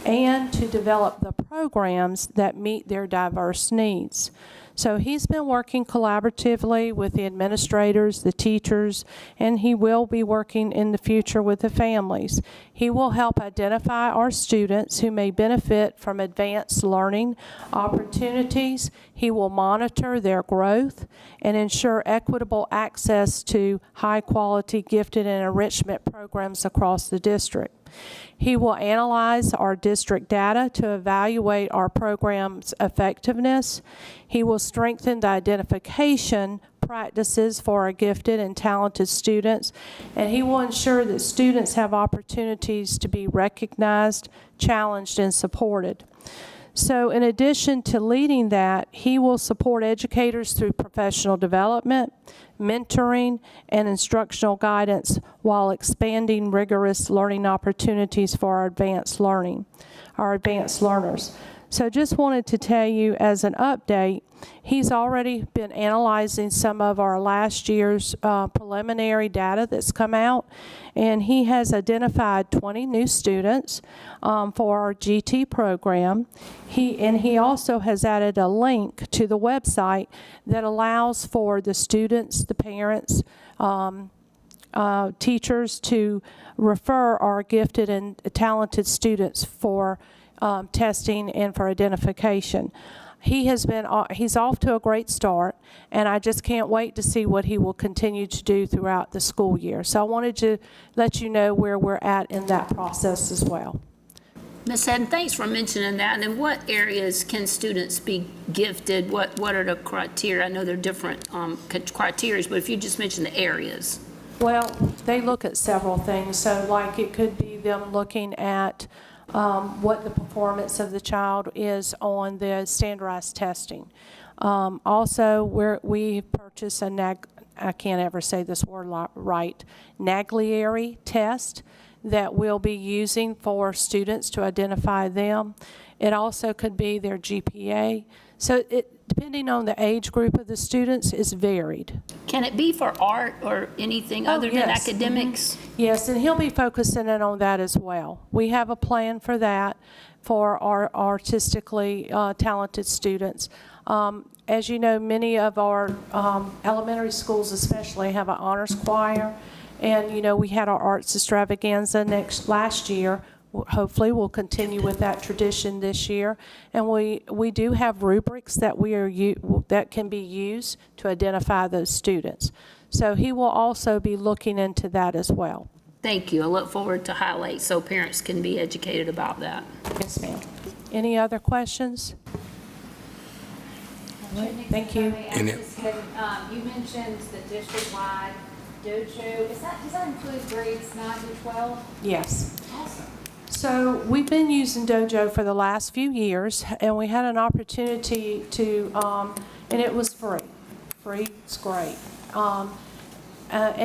and to develop the programs that meet their diverse needs. So he's been working collaboratively with the administrators, the teachers, and he will be working in the future with the families. He will help identify our students who may benefit from advanced learning opportunities. He will monitor their growth and ensure equitable access to high-quality gifted and enrichment programs across the district. He will analyze our district data to evaluate our program's effectiveness. He will strengthen the identification practices for our gifted and talented students, and he will ensure that students have opportunities to be recognized, challenged, and supported. So in addition to leading that, he will support educators through professional development, mentoring, and instructional guidance while expanding rigorous learning opportunities for our advanced learners. So just wanted to tell you as an update, he's already been analyzing some of our last year's preliminary data that's come out, and he has identified 20 new students for our GT program. He also has added a link to the website that allows for the students, the parents, teachers to refer our gifted and talented students for testing and for identification. He's off to a great start, and I just can't wait to see what he will continue to do throughout the school year. So I wanted to let you know where we're at in that process as well. Ms. Hedden, thanks for mentioning that. And in what areas can students be gifted? What are the criteria? I know there are different criteria, but if you just mention the areas. Well, they look at several things. So like it could be them looking at what the performance of the child is on the standardized testing. Also, we purchase I can't ever say this word right, Naglieri test that we'll be using for students to identify them. It also could be their GPA. So depending on the age group of the students, is varied. Can it be for art or anything other than academics? Mm-hmm. Yes, and he'll be focusing in on that as well. We have a plan for that for our artistically talented students. As you know, many of our elementary schools especially have an honors choir. And, you know, we had our arts extravaganza last year. Hopefully we'll continue with that tradition this year. And we do have rubrics that that can be used to identify those students. So he will also be looking into that as well. Thank you. I look forward to highlight so parents can be educated about that. Yes, ma'am. Any other questions? All right, thank you. You mentioned the district-wide dojo. Does that include grades 9 to 12? Yes. Awesome. So we've been using Dojo for the last few years, and we had an opportunity to, and it was free. Free, it's great. And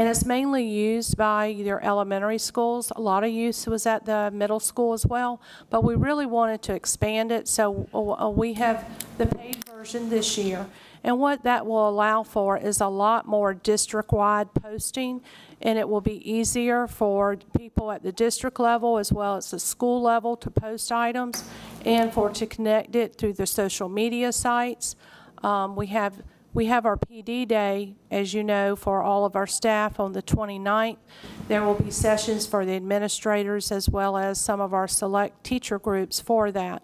it's mainly used by either elementary schools. A lot of use was at the middle school as well, but we really wanted to expand it, so we have the paid version this year. And what that will allow for is a lot more district-wide posting, and it will be easier for people at the district level as well as the school level to post items and to connect it through the social media sites. We have our PD day, as you know, for all of our staff on the 29th. There will be sessions for the administrators as well as some of our select teacher groups for that.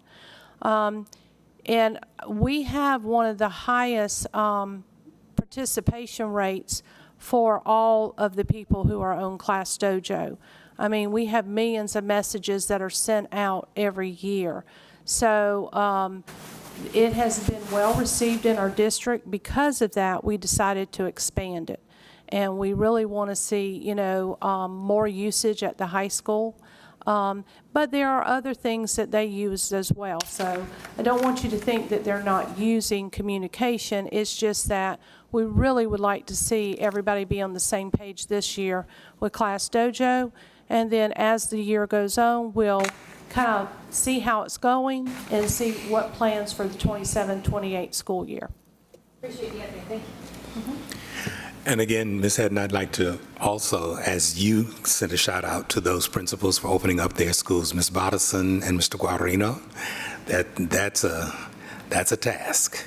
And we have one of the highest participation rates for all of the people who are on Class Dojo. I mean, we have millions of messages that are sent out every year. So it has been well received in our district. Because of that, we decided to expand it. And we really want to see, you know, more usage at the high school. But there are other things that they use as well. So I don't want you to think that they're not using communication. It's just that we really would like to see everybody be on the same page this year with Class Dojo. And then as the year goes on, we'll kind of see how it's going and see what plans for the 27-28 school year. Appreciate the update. Thank you. Mm-hmm. And again, Ms. Hedden, I'd like to also, as you send a shout out to those principals for opening up their schools, Ms. Bodison and Mr. Guarino, that's a task.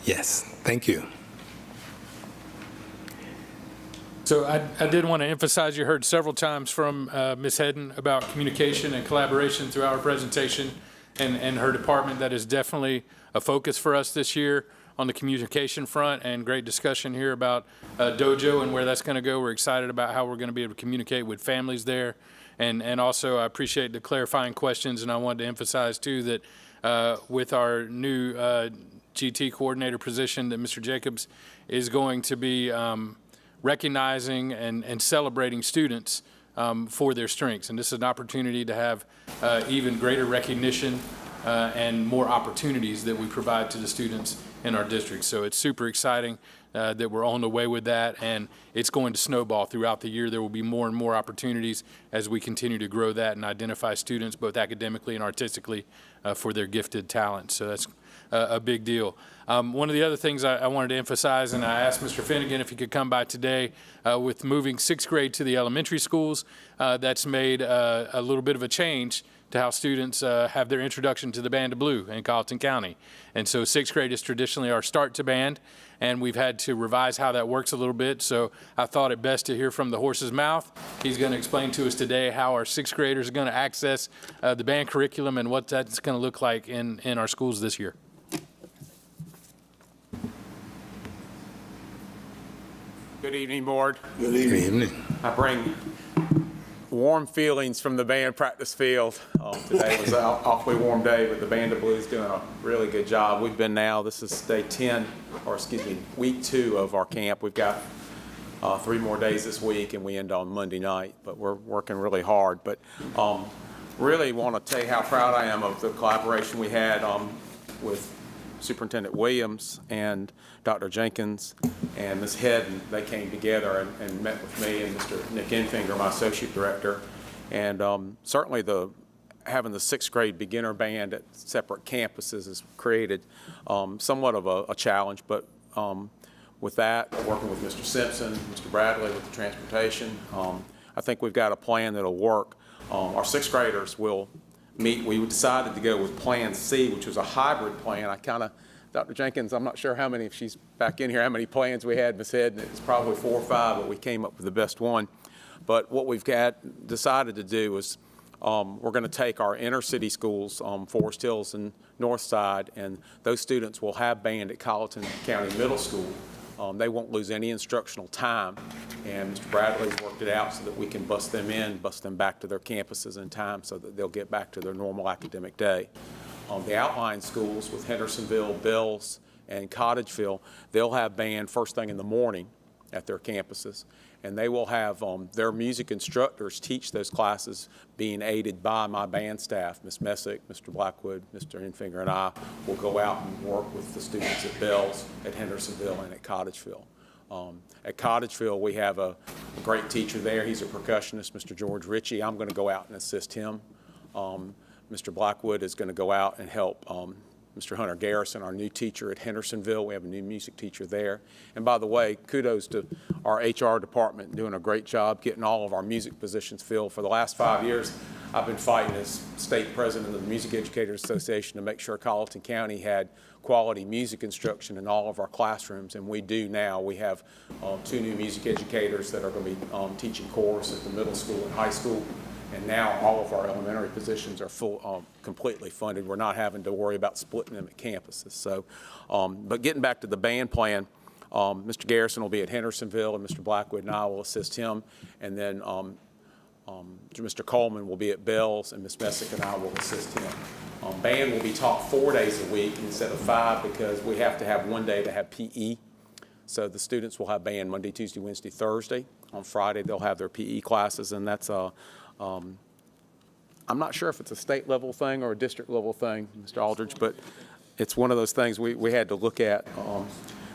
Yes, thank you. So I did want to emphasize, you heard several times from Ms. Hedden about communication and collaboration through our presentation and her department. That is definitely a focus for us this year on the communication front, and great discussion here about Dojo and where that's going to go. We're excited about how we're going to be able to communicate with families there. And also I appreciate the clarifying questions, and I wanted to emphasize too that with our new GT coordinator position that Mr. Jacobs is going to be recognizing and celebrating students for their strengths. And this is an opportunity to have even greater recognition and more opportunities that we provide to the students in our district. So it's super exciting that we're on the way with that, and it's going to snowball throughout the year. There will be more and more opportunities as we continue to grow that and identify students both academically and artistically for their gifted talent. So that's a big deal. One of the other things I wanted to emphasize, and I asked Mr. Finnegan if he could come by today, with moving 6th grade to the elementary schools, that's made a little bit of a change to how students have their introduction to the Band of Blue in Colleton County. And so 6th grade is traditionally our start to band, and we've had to revise how that works a little bit. So I thought it best to hear from the horse's mouth. He's going to explain to us today how our 6th graders are going to access the band curriculum and what that's going to look like in our schools this year. Good evening, Board. Good evening. I bring warm feelings from the band practice field. Today was an awfully warm day, but the Band of Blue is doing a really good job. We've been now, this is day 10, or excuse me, week 2 of our camp. We've got 3 more days this week, and we end on Monday night, but we're working really hard. But really want to tell you how proud I am of the collaboration we had with Superintendent Williams and Dr. Jenkins and Ms. Head. And they came together and met with me and Mr. Nick Enfinger, my associate director. And certainly having the 6th grade beginner band at separate campuses has created somewhat of a challenge. But with that, working with Mr. Simpson, Mr. Bradley with the transportation, I think we've got a plan that'll work. Our 6th graders will meet. We decided to go with Plan C, which was a hybrid plan. Dr. Jenkins, I'm not sure how many, if she's back in here, how many plans we had, Ms. Head, and it's probably 4 or 5, but we came up with the best one. But what we've decided to do is we're going to take our inner city schools, Forest Hills and Northside, and those students will have band at Colleton County Middle School. They won't lose any instructional time, and Mr. Bradley's worked it out so that we can bus them back to their campuses in time so that they'll get back to their normal academic day. The outlying schools with Hendersonville, Bells, and Cottageville, they'll have band first thing in the morning at their campuses, and they will have their music instructors teach those classes being aided by my band staff. Ms. Messick, Mr. Blackwood, Mr. Enfinger, and I will go out and work with the students at Bells, at Hendersonville, and at Cottageville. At Cottageville, we have a great teacher there. He's a percussionist, Mr. George Ritchie. I'm going to go out and assist him. Mr. Blackwood is going to go out and help Mr. Hunter Garrison, our new teacher at Hendersonville. We have a new music teacher there. And by the way, kudos to our HR department doing a great job getting all of our music positions filled. For the last 5 years, I've been fighting as state president of the Music Educators Association to make sure Colleton County had quality music instruction in all of our classrooms, and we do now. We have 2 new music educators that are going to be teaching chorus at the middle school and high school. And now all of our elementary positions are completely funded. We're not having to worry about splitting them at campuses. So, but getting back to the band plan, Mr. Garrison will be at Hendersonville, and Mr. Blackwood and I will assist him. And then Mr. Coleman will be at Bells, and Ms. Messick and I will assist him. Band will be taught 4 days a week instead of 5 because we have to have 1 day to have PE. So the students will have band Monday, Tuesday, Wednesday, Thursday. On Friday, they'll have their PE classes, and that's I'm not sure if it's a state level thing or a district level thing, Mr. Aldridge, but it's one of those things we had to look at.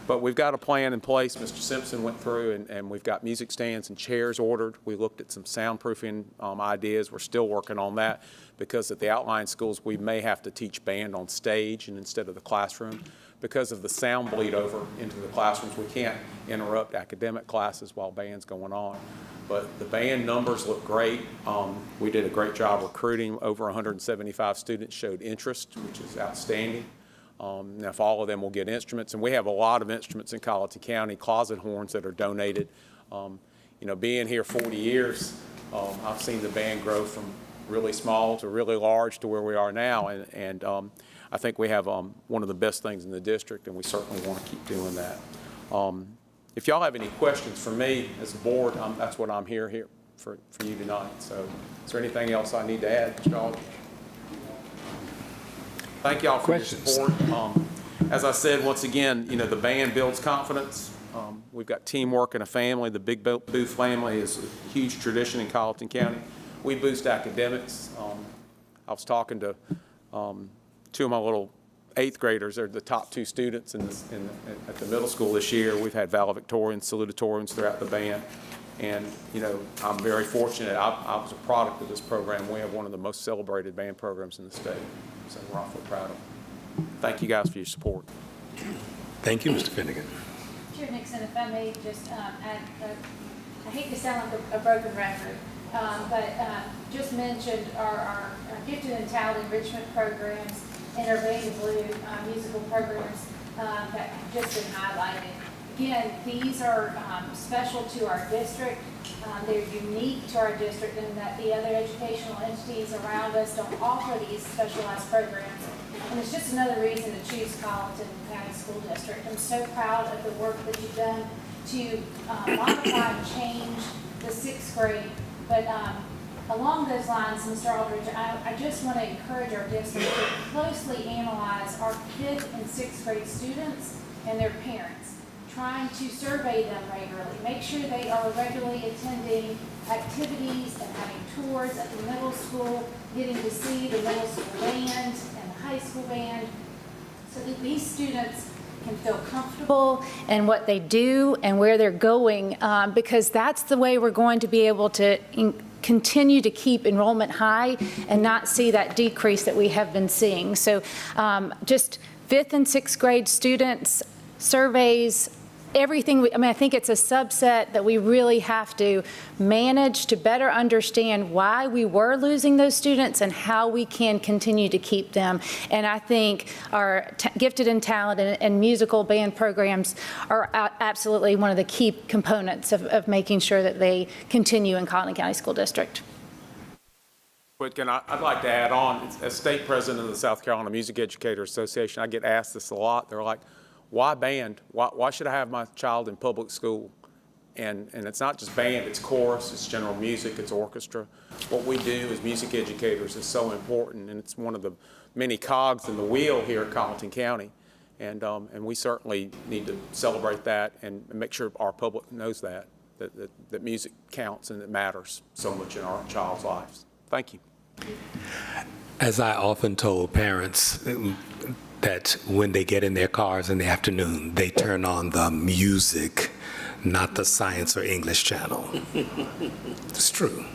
But we've got a plan in place. Mr. Simpson went through, and we've got music stands and chairs ordered. We looked at some soundproofing ideas. We're still working on that because at the outlying schools, we may have to teach band on stage and instead of the classroom. Because of the sound bleed over into the classrooms, we can't interrupt academic classes while band's going on. But the band numbers look great. We did a great job recruiting. Over 175 students showed interest, which is outstanding. Now, if all of them will get instruments, and we have a lot of instruments in Colleton County, closet horns that are donated. You know, being here 40 years, I've seen the band grow from really small to really large to where we are now, and I think we have one of the best things in the district, and we certainly want to keep doing that. If y'all have any questions for me as a board, that's what I'm here for you tonight. So is there anything else I need to add, Mr. Aldridge? Thank y'all for your support. As I said, once again, you know, the band builds confidence. We've got teamwork and a family. The Big Booth family is a huge tradition in Colleton County. We boost academics. I was talking to 2 of my little eighth graders are the top 2 students at the middle school this year. We've had valedictorians, salutatorians throughout the band. And, you know, I'm very fortunate. I was a product of this program. We have one of the most celebrated band programs in the state. So we're awfully proud of them. Thank you guys for your support. Thank you, Mr. Finnegan. Chair Nixon, if I may just add, I hate to sound like a broken record, but just mentioned our gifted and talented enrichment programs and our Band of Blue musical programs that have just been highlighted. Again, these are special to our district. They're unique to our district in that the other educational entities around us don't offer these specialized programs. And it's just another reason to choose Colleton County School District. I'm so proud of the work that you've done to modify and change the 6th grade. But along those lines, Mr. Aldridge, I just want to encourage our district to closely analyze our 5th and 6th grade students and their parents, trying to survey them regularly, make sure they are regularly attending activities and having tours at the middle school, getting to see the middle school band and the high school band, so that these students can feel comfortable in what they do and where they're going, because that's the way we're going to be able to continue to keep enrollment high and not see that decrease that we have been seeing. So just 5th and 6th grade students, surveys, everything. I think it's a subset that we really have to manage to better understand why we were losing those students and how we can continue to keep them. And I think our gifted and talented and musical band programs are absolutely one of the key components of making sure that they continue in Colleton County School District. But I'd like to add on, as state president of the South Carolina Music Educators Association, I get asked this a lot. They're like, why band? Why should I have my child in public school? And it's not just band, it's chorus, it's general music, it's orchestra. What we do as music educators is so important, and it's one of the many cogs in the wheel here at Colleton County. And we certainly need to celebrate that and make sure our public knows that music counts and it matters so much in our child's lives. Thank you. As I often told parents, that when they get in their cars in the afternoon, they turn on the music, not the science or English channel. It's true.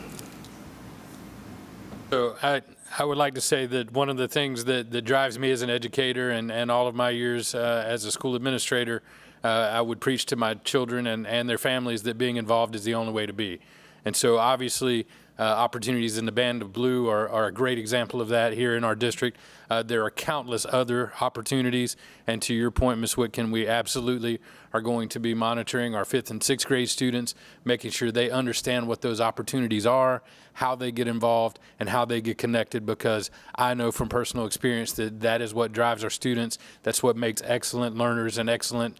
So I would like to say that one of the things that drives me as an educator and all of my years as a school administrator, I would preach to my children and their families that being involved is the only way to be. And so obviously, opportunities in the Band of Blue are a great example of that here in our district. There are countless other opportunities, and to your point, Ms. Whitkin, we absolutely are going to be monitoring our 5th and 6th grade students, making sure they understand what those opportunities are, how they get involved, and how they get connected, because I know from personal experience that is what drives our students. That's what makes excellent learners and excellent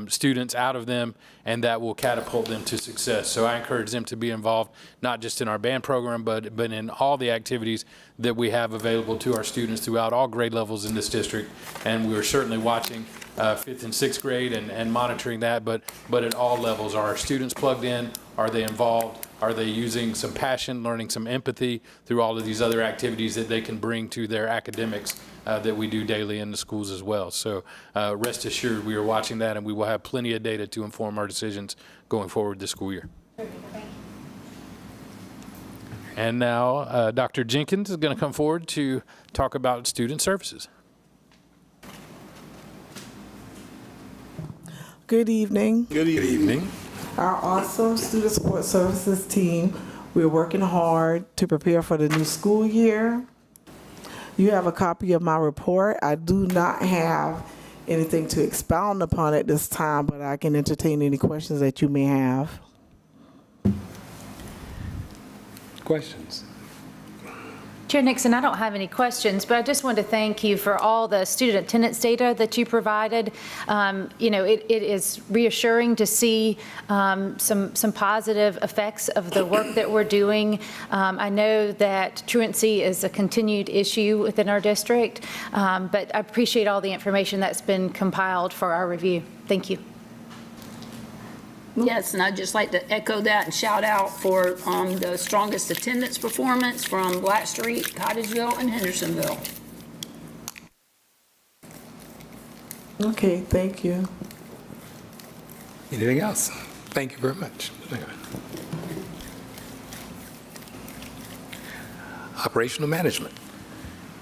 students out of them, and that will catapult them to success. So I encourage them to be involved, not just in our band program, but in all the activities that we have available to our students throughout all grade levels in this district. And we're certainly watching 5th and 6th grade and monitoring that, but at all levels. Are our students plugged in? Are they involved? Are they using some passion, learning some empathy through all of these other activities that they can bring to their academics that we do daily in the schools as well? So rest assured, we are watching that, and we will have plenty of data to inform our decisions going forward this school year. And now Dr. Jenkins is going to come forward to talk about student services. Good evening. Good evening. Our awesome Student Support Services team, we're working hard to prepare for the new school year. You have a copy of my report. I do not have anything to expound upon at this time, but I can entertain any questions that you may have. Questions? Chair Nixon, I don't have any questions, but I just want to thank you for all the student attendance data that you provided. It is reassuring to see some positive effects of the work that we're doing. I know that truancy is a continued issue within our district, but I appreciate all the information that's been compiled for our review. Thank you. Yes, and I'd just like to echo that and shout out for the strongest attendance performance from Blackstreet, Cottageville, and Hendersonville. Okay, thank you. Anything else? Thank you very much. Operational management.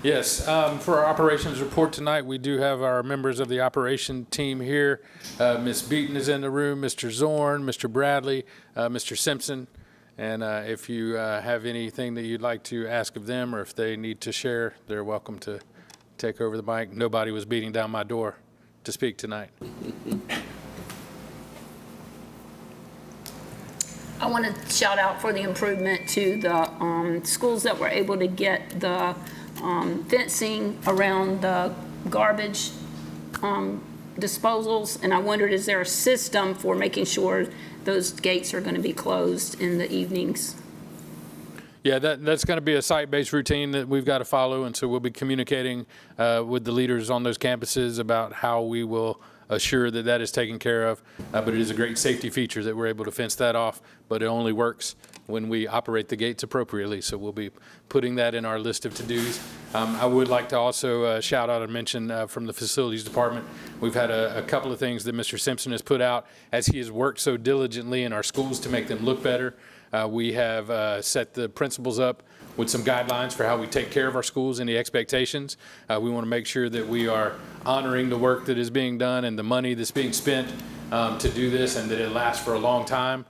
Yes, for our operations report tonight, we do have our members of the operation team here. Ms. Beaton is in the room, Mr. Zorn, Mr. Bradley, Mr. Simpson. And if you have anything that you'd like to ask of them or if they need to share, they're welcome to take over the mic. Nobody was beating down my door to speak tonight. I want to shout out for the improvement to the schools that were able to get the fencing around the garbage disposals. And I wondered, is there a system for making sure those gates are going to be closed in the evenings? Yeah, that's going to be a site-based routine that we've got to follow, and so we'll be communicating with the leaders on those campuses about how we will assure that that is taken care of. But it is a great safety feature that we're able to fence that off, but it only works when we operate the gates appropriately. So we'll be putting that in our list of to-dos. I would like to also shout out and mention from the facilities department, we've had a couple of things that Mr. Simpson has put out as he has worked so diligently in our schools to make them look better. We have set the principals up with some guidelines for how we take care of our schools and the expectations. We want to make sure that we are honoring the work that is being done and the money that's being spent to do this, and that it lasts for a long time.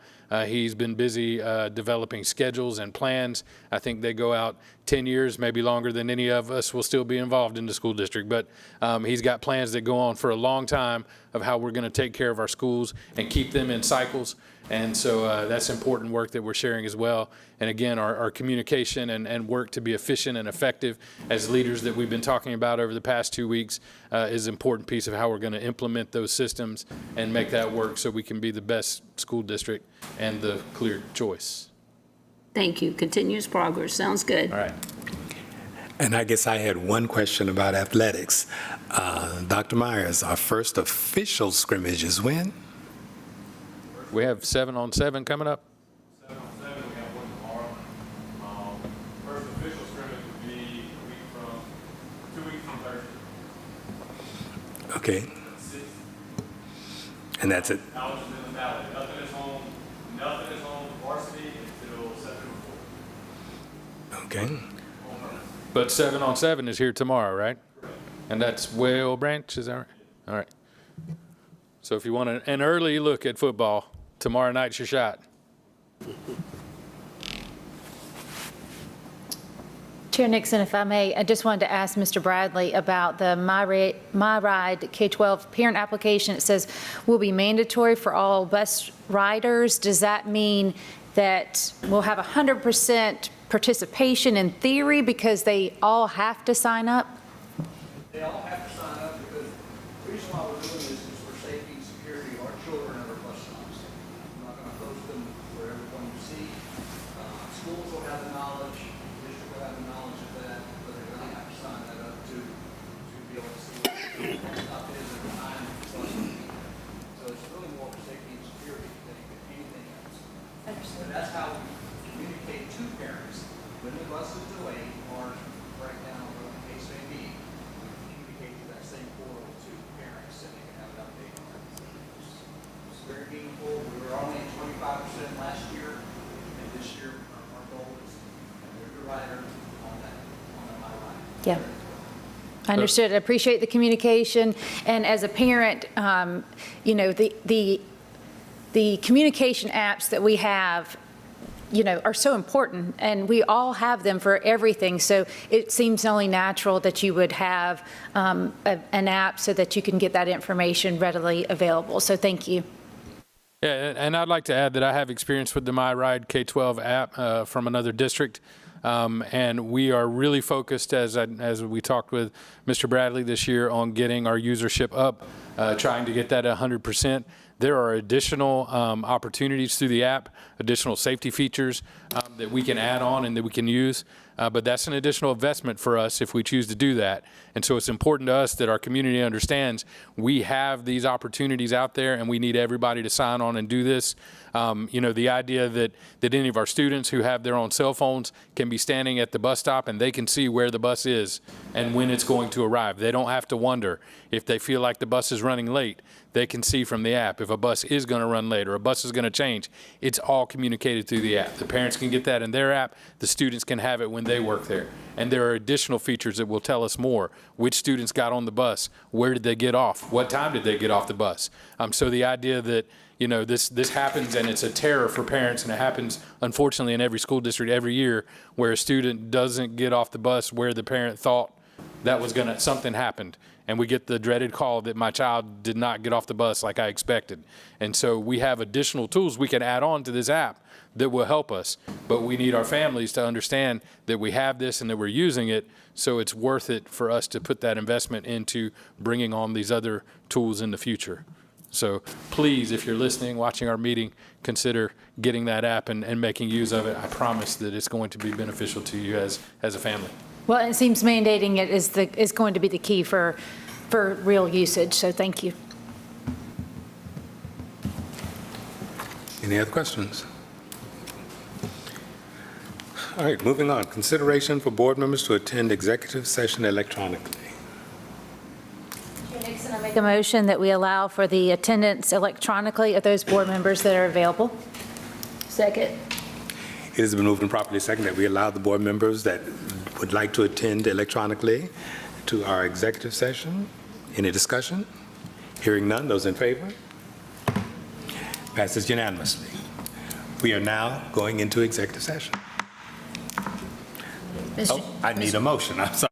He's been busy developing schedules and plans. I think they go out 10 years, maybe longer than any of us will still be involved in the school district. But he's got plans that go on for a long time of how we're going to take care of our schools and keep them in cycles. And so that's important work that we're sharing as well. And again, our communication and work to be efficient and effective as leaders that we've been talking about over the past 2 weeks is an important piece of how we're going to implement those systems and make that work so we can be the best school district and the clear choice. Thank you. Continuous progress. Sounds good. All right. And I guess I had one question about athletics. Dr. Myers, our first official scrimmage is when? We have 7-on-7 coming up. 7-on-7, we have one tomorrow. First official scrimmage would be 2 weeks from Thursday. Okay. And that's it? College is in the valley. Nothing is home varsity until September 4th. Okay. But 7-on-7 is here tomorrow, right? Correct. And that's Whale Branch, is that right? All right. So if you want an early look at football, tomorrow night's your shot. Chair Nixon, if I may, I just wanted to ask Mr. Bradley about the My Ride K-12 parent application. It says will be mandatory for all bus riders. Does that mean that we'll have 100% participation in theory because they all have to sign up? They all have to sign up because the reason why we're doing this is for safety and security of our children and our bus stops. I'm not going to post them for everyone to see. Schools will have the knowledge, district will have the knowledge of that, but they're going to have to sign that up to be able to see what the bus stop is at the time the bus will be there. So it's really more for safety and security than anything else. And that's how we communicate to parents when the bus is delayed or break down, or the case may be. Communicate to that same portal to parents and they can have an update on it. It's very meaningful. We were only at 25% last year, and this year our goal is every rider on that My Ride. Yeah. I understood. I appreciate the communication. And as a parent, you know, the communication apps that we have, you know, are so important, and we all have them for everything. So it seems only natural that you would have an app so that you can get that information readily available. So thank you. Yeah, and I'd like to add that I have experience with the My Ride K-12 app from another district. And we are really focused, as we talked with Mr. Bradley this year, on getting our usership up, trying to get that 100%. There are additional opportunities through the app, additional safety features that we can add on and that we can use. But that's an additional investment for us if we choose to do that. And so it's important to us that our community understands we have these opportunities out there and we need everybody to sign on and do this. You know, the idea that any of our students who have their own cell phones can be standing at the bus stop and they can see where the bus is and when it's going to arrive. They don't have to wonder if they feel like the bus is running late. They can see from the app if a bus is going to run late or a bus is going to change. It's all communicated through the app. The parents can get that in their app. The students can have it when they work there. And there are additional features that will tell us more. Which students got on the bus? Where did they get off? What time did they get off the bus? So the idea that, you know, this happens and it's a terror for parents, and it happens unfortunately in every school district every year where a student doesn't get off the bus where the parent thought that was something happened. And we get the dreaded call that my child did not get off the bus like I expected. And so we have additional tools we can add on to this app that will help us. But we need our families to understand that we have this and that we're using it, so it's worth it for us to put that investment into bringing on these other tools in the future. So please, if you're listening, watching our meeting, consider getting that app and making use of it. I promise that it's going to be beneficial to you as a family. Well, it seems mandating it is going to be the key for real usage, so thank you. Any other questions? All right, moving on. Consideration for board members to attend executive session electronically. Chair Nixon, I make a motion that we allow for the attendance electronically of those board members that are available. Second. It has been moved and properly seconded that we allow the board members that would like to attend electronically to our executive session. Any discussion? Hearing none, those in favor? Passes unanimously. We are now going into executive session. I need a motion. I'm sorry.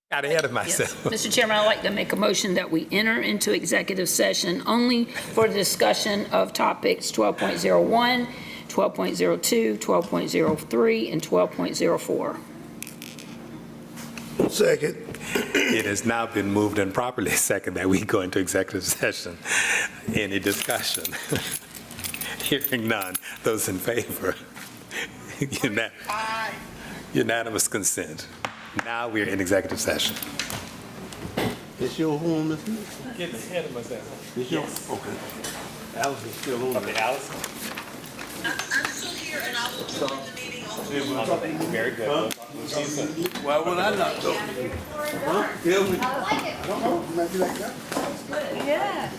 Got ahead of myself. Yes. Mr. Chairman, I'd like to make a motion that we enter into executive session only for the discussion of topics 12.01, 12.02, 12.03, and 12.04. Second. It has now been moved and properly seconded that we go into executive session. Any discussion? Hearing none. Those in favor? Unanimous consent. Now we are in executive session. It's your home, Mr. Get ahead of myself. It's your, okay. Alice is still on. Okay, Alice? I'm still here and I will join the meeting on Very good. Why would I not go? Huh? Tell me. I don't know, it might be like that. Yeah.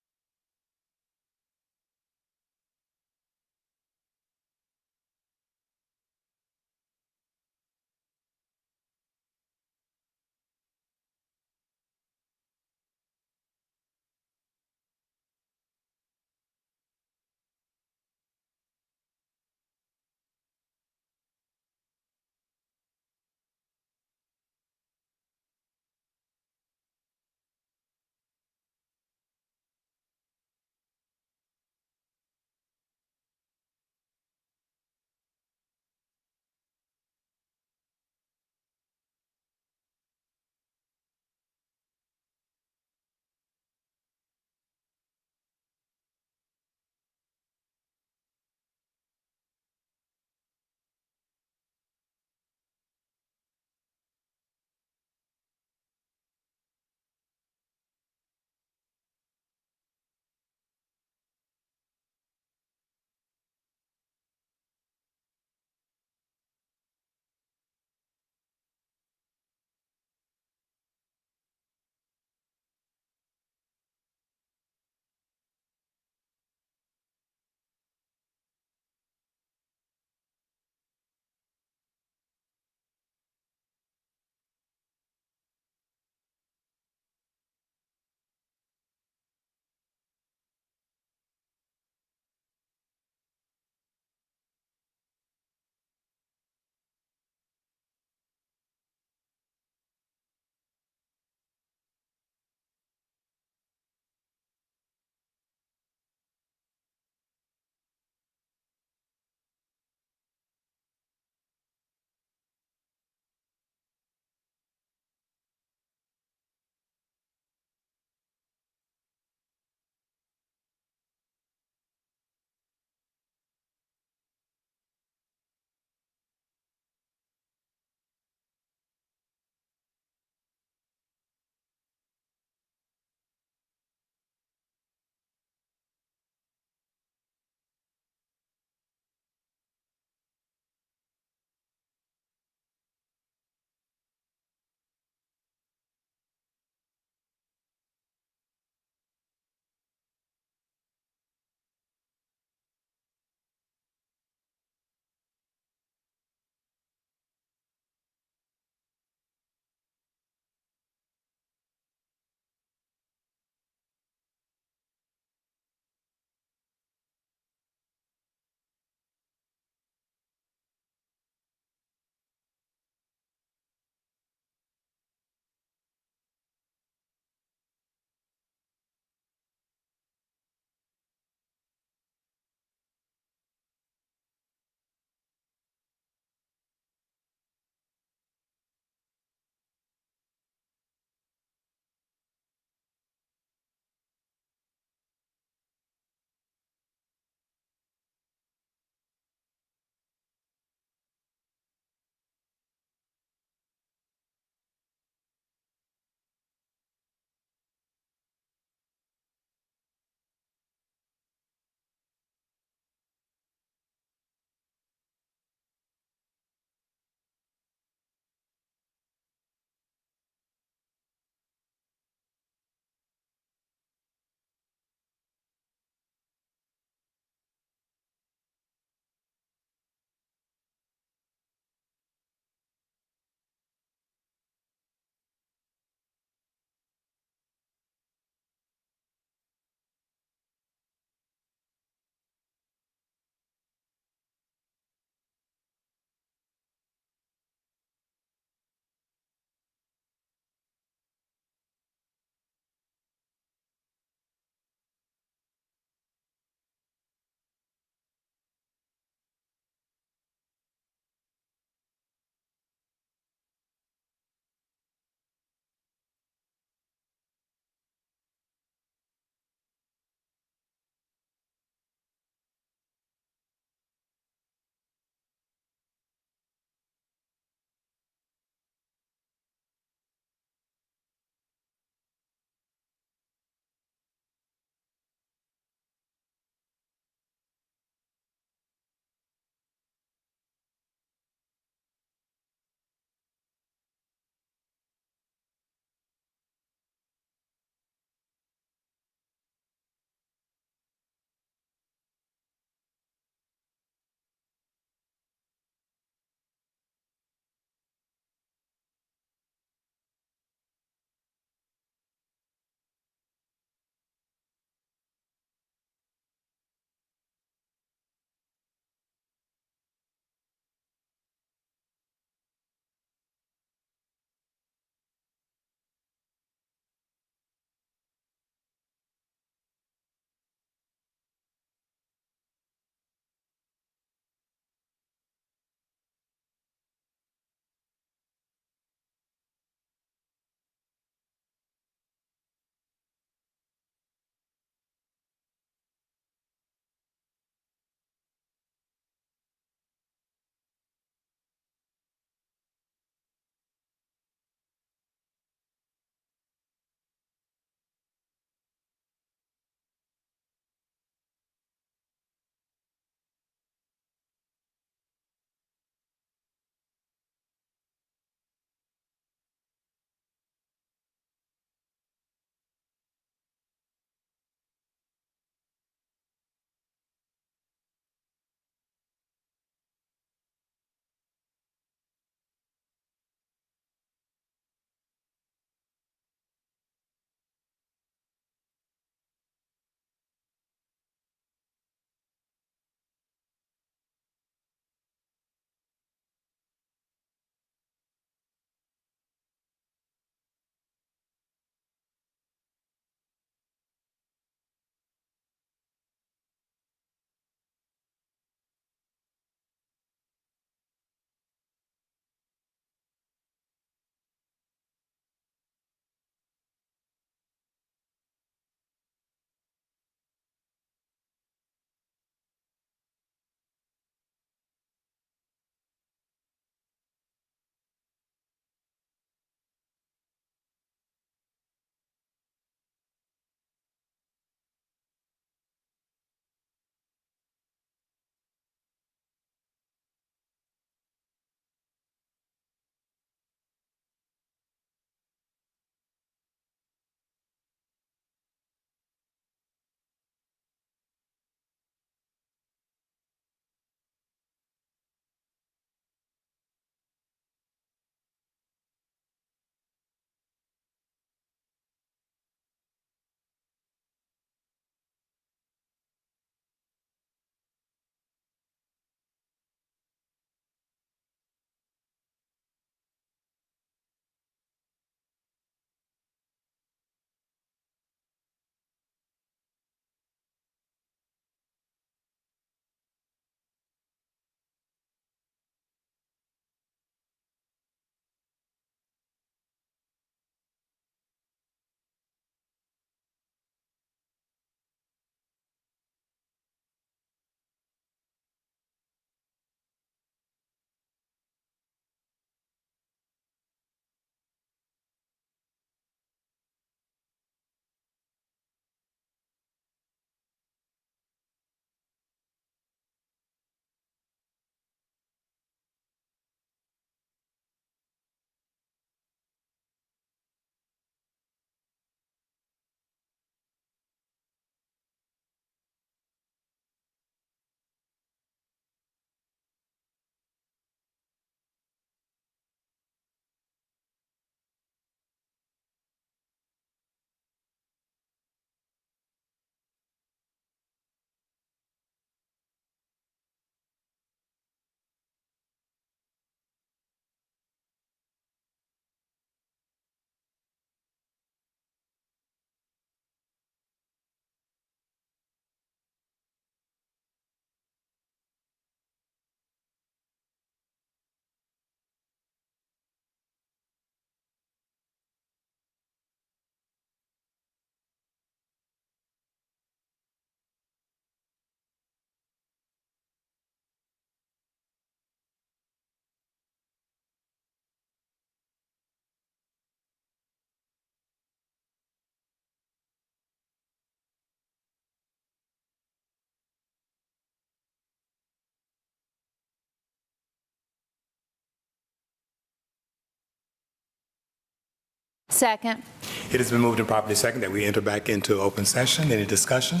Second. It has been moved and properly second that we enter back into open session. Any discussion?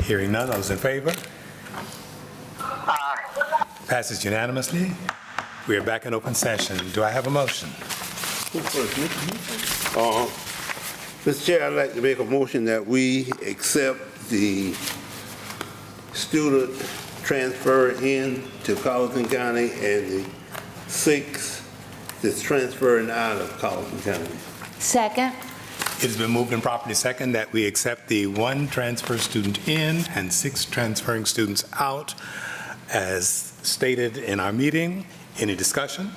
Hearing none, those in favor? Passes unanimously. We are back in open session. Do I have a motion? Mr. Chair, I'd like to make a motion that we accept the student transfer in to Colleton County and the 6 that's transferring out of Colleton County. Second. It has been moved and properly second that we accept the 1 transfer student in and 6 transferring students out as stated in our meeting. Any discussion?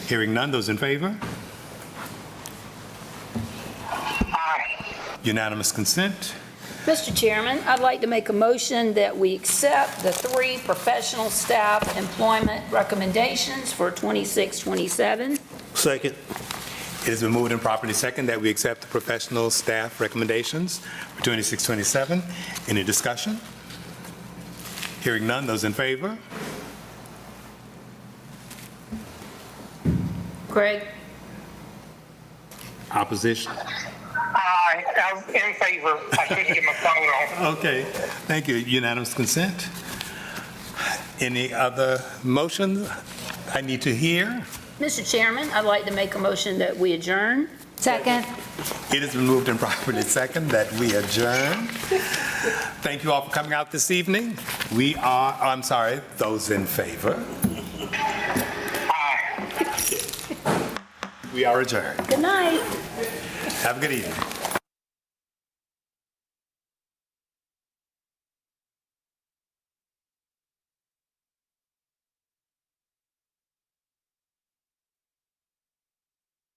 Hearing none, those in favor? Unanimous consent. Mr. Chairman, I'd like to make a motion that we accept the 3 professional staff employment recommendations for 26-27. Second. It has been moved and properly second that we accept the professional staff recommendations for 26-27. Any discussion? Hearing none, those in favor? Craig? Opposition? Aye, I'm in favor. I couldn't get my phone on. Okay, thank you. Unanimous consent. Any other motions I need to hear? Mr. Chairman, I'd like to make a motion that we adjourn. Second. It has been moved and properly second that we adjourn. Thank you all for coming out this evening. I'm sorry, those in favor? We are adjourned. Good night. Have a good evening.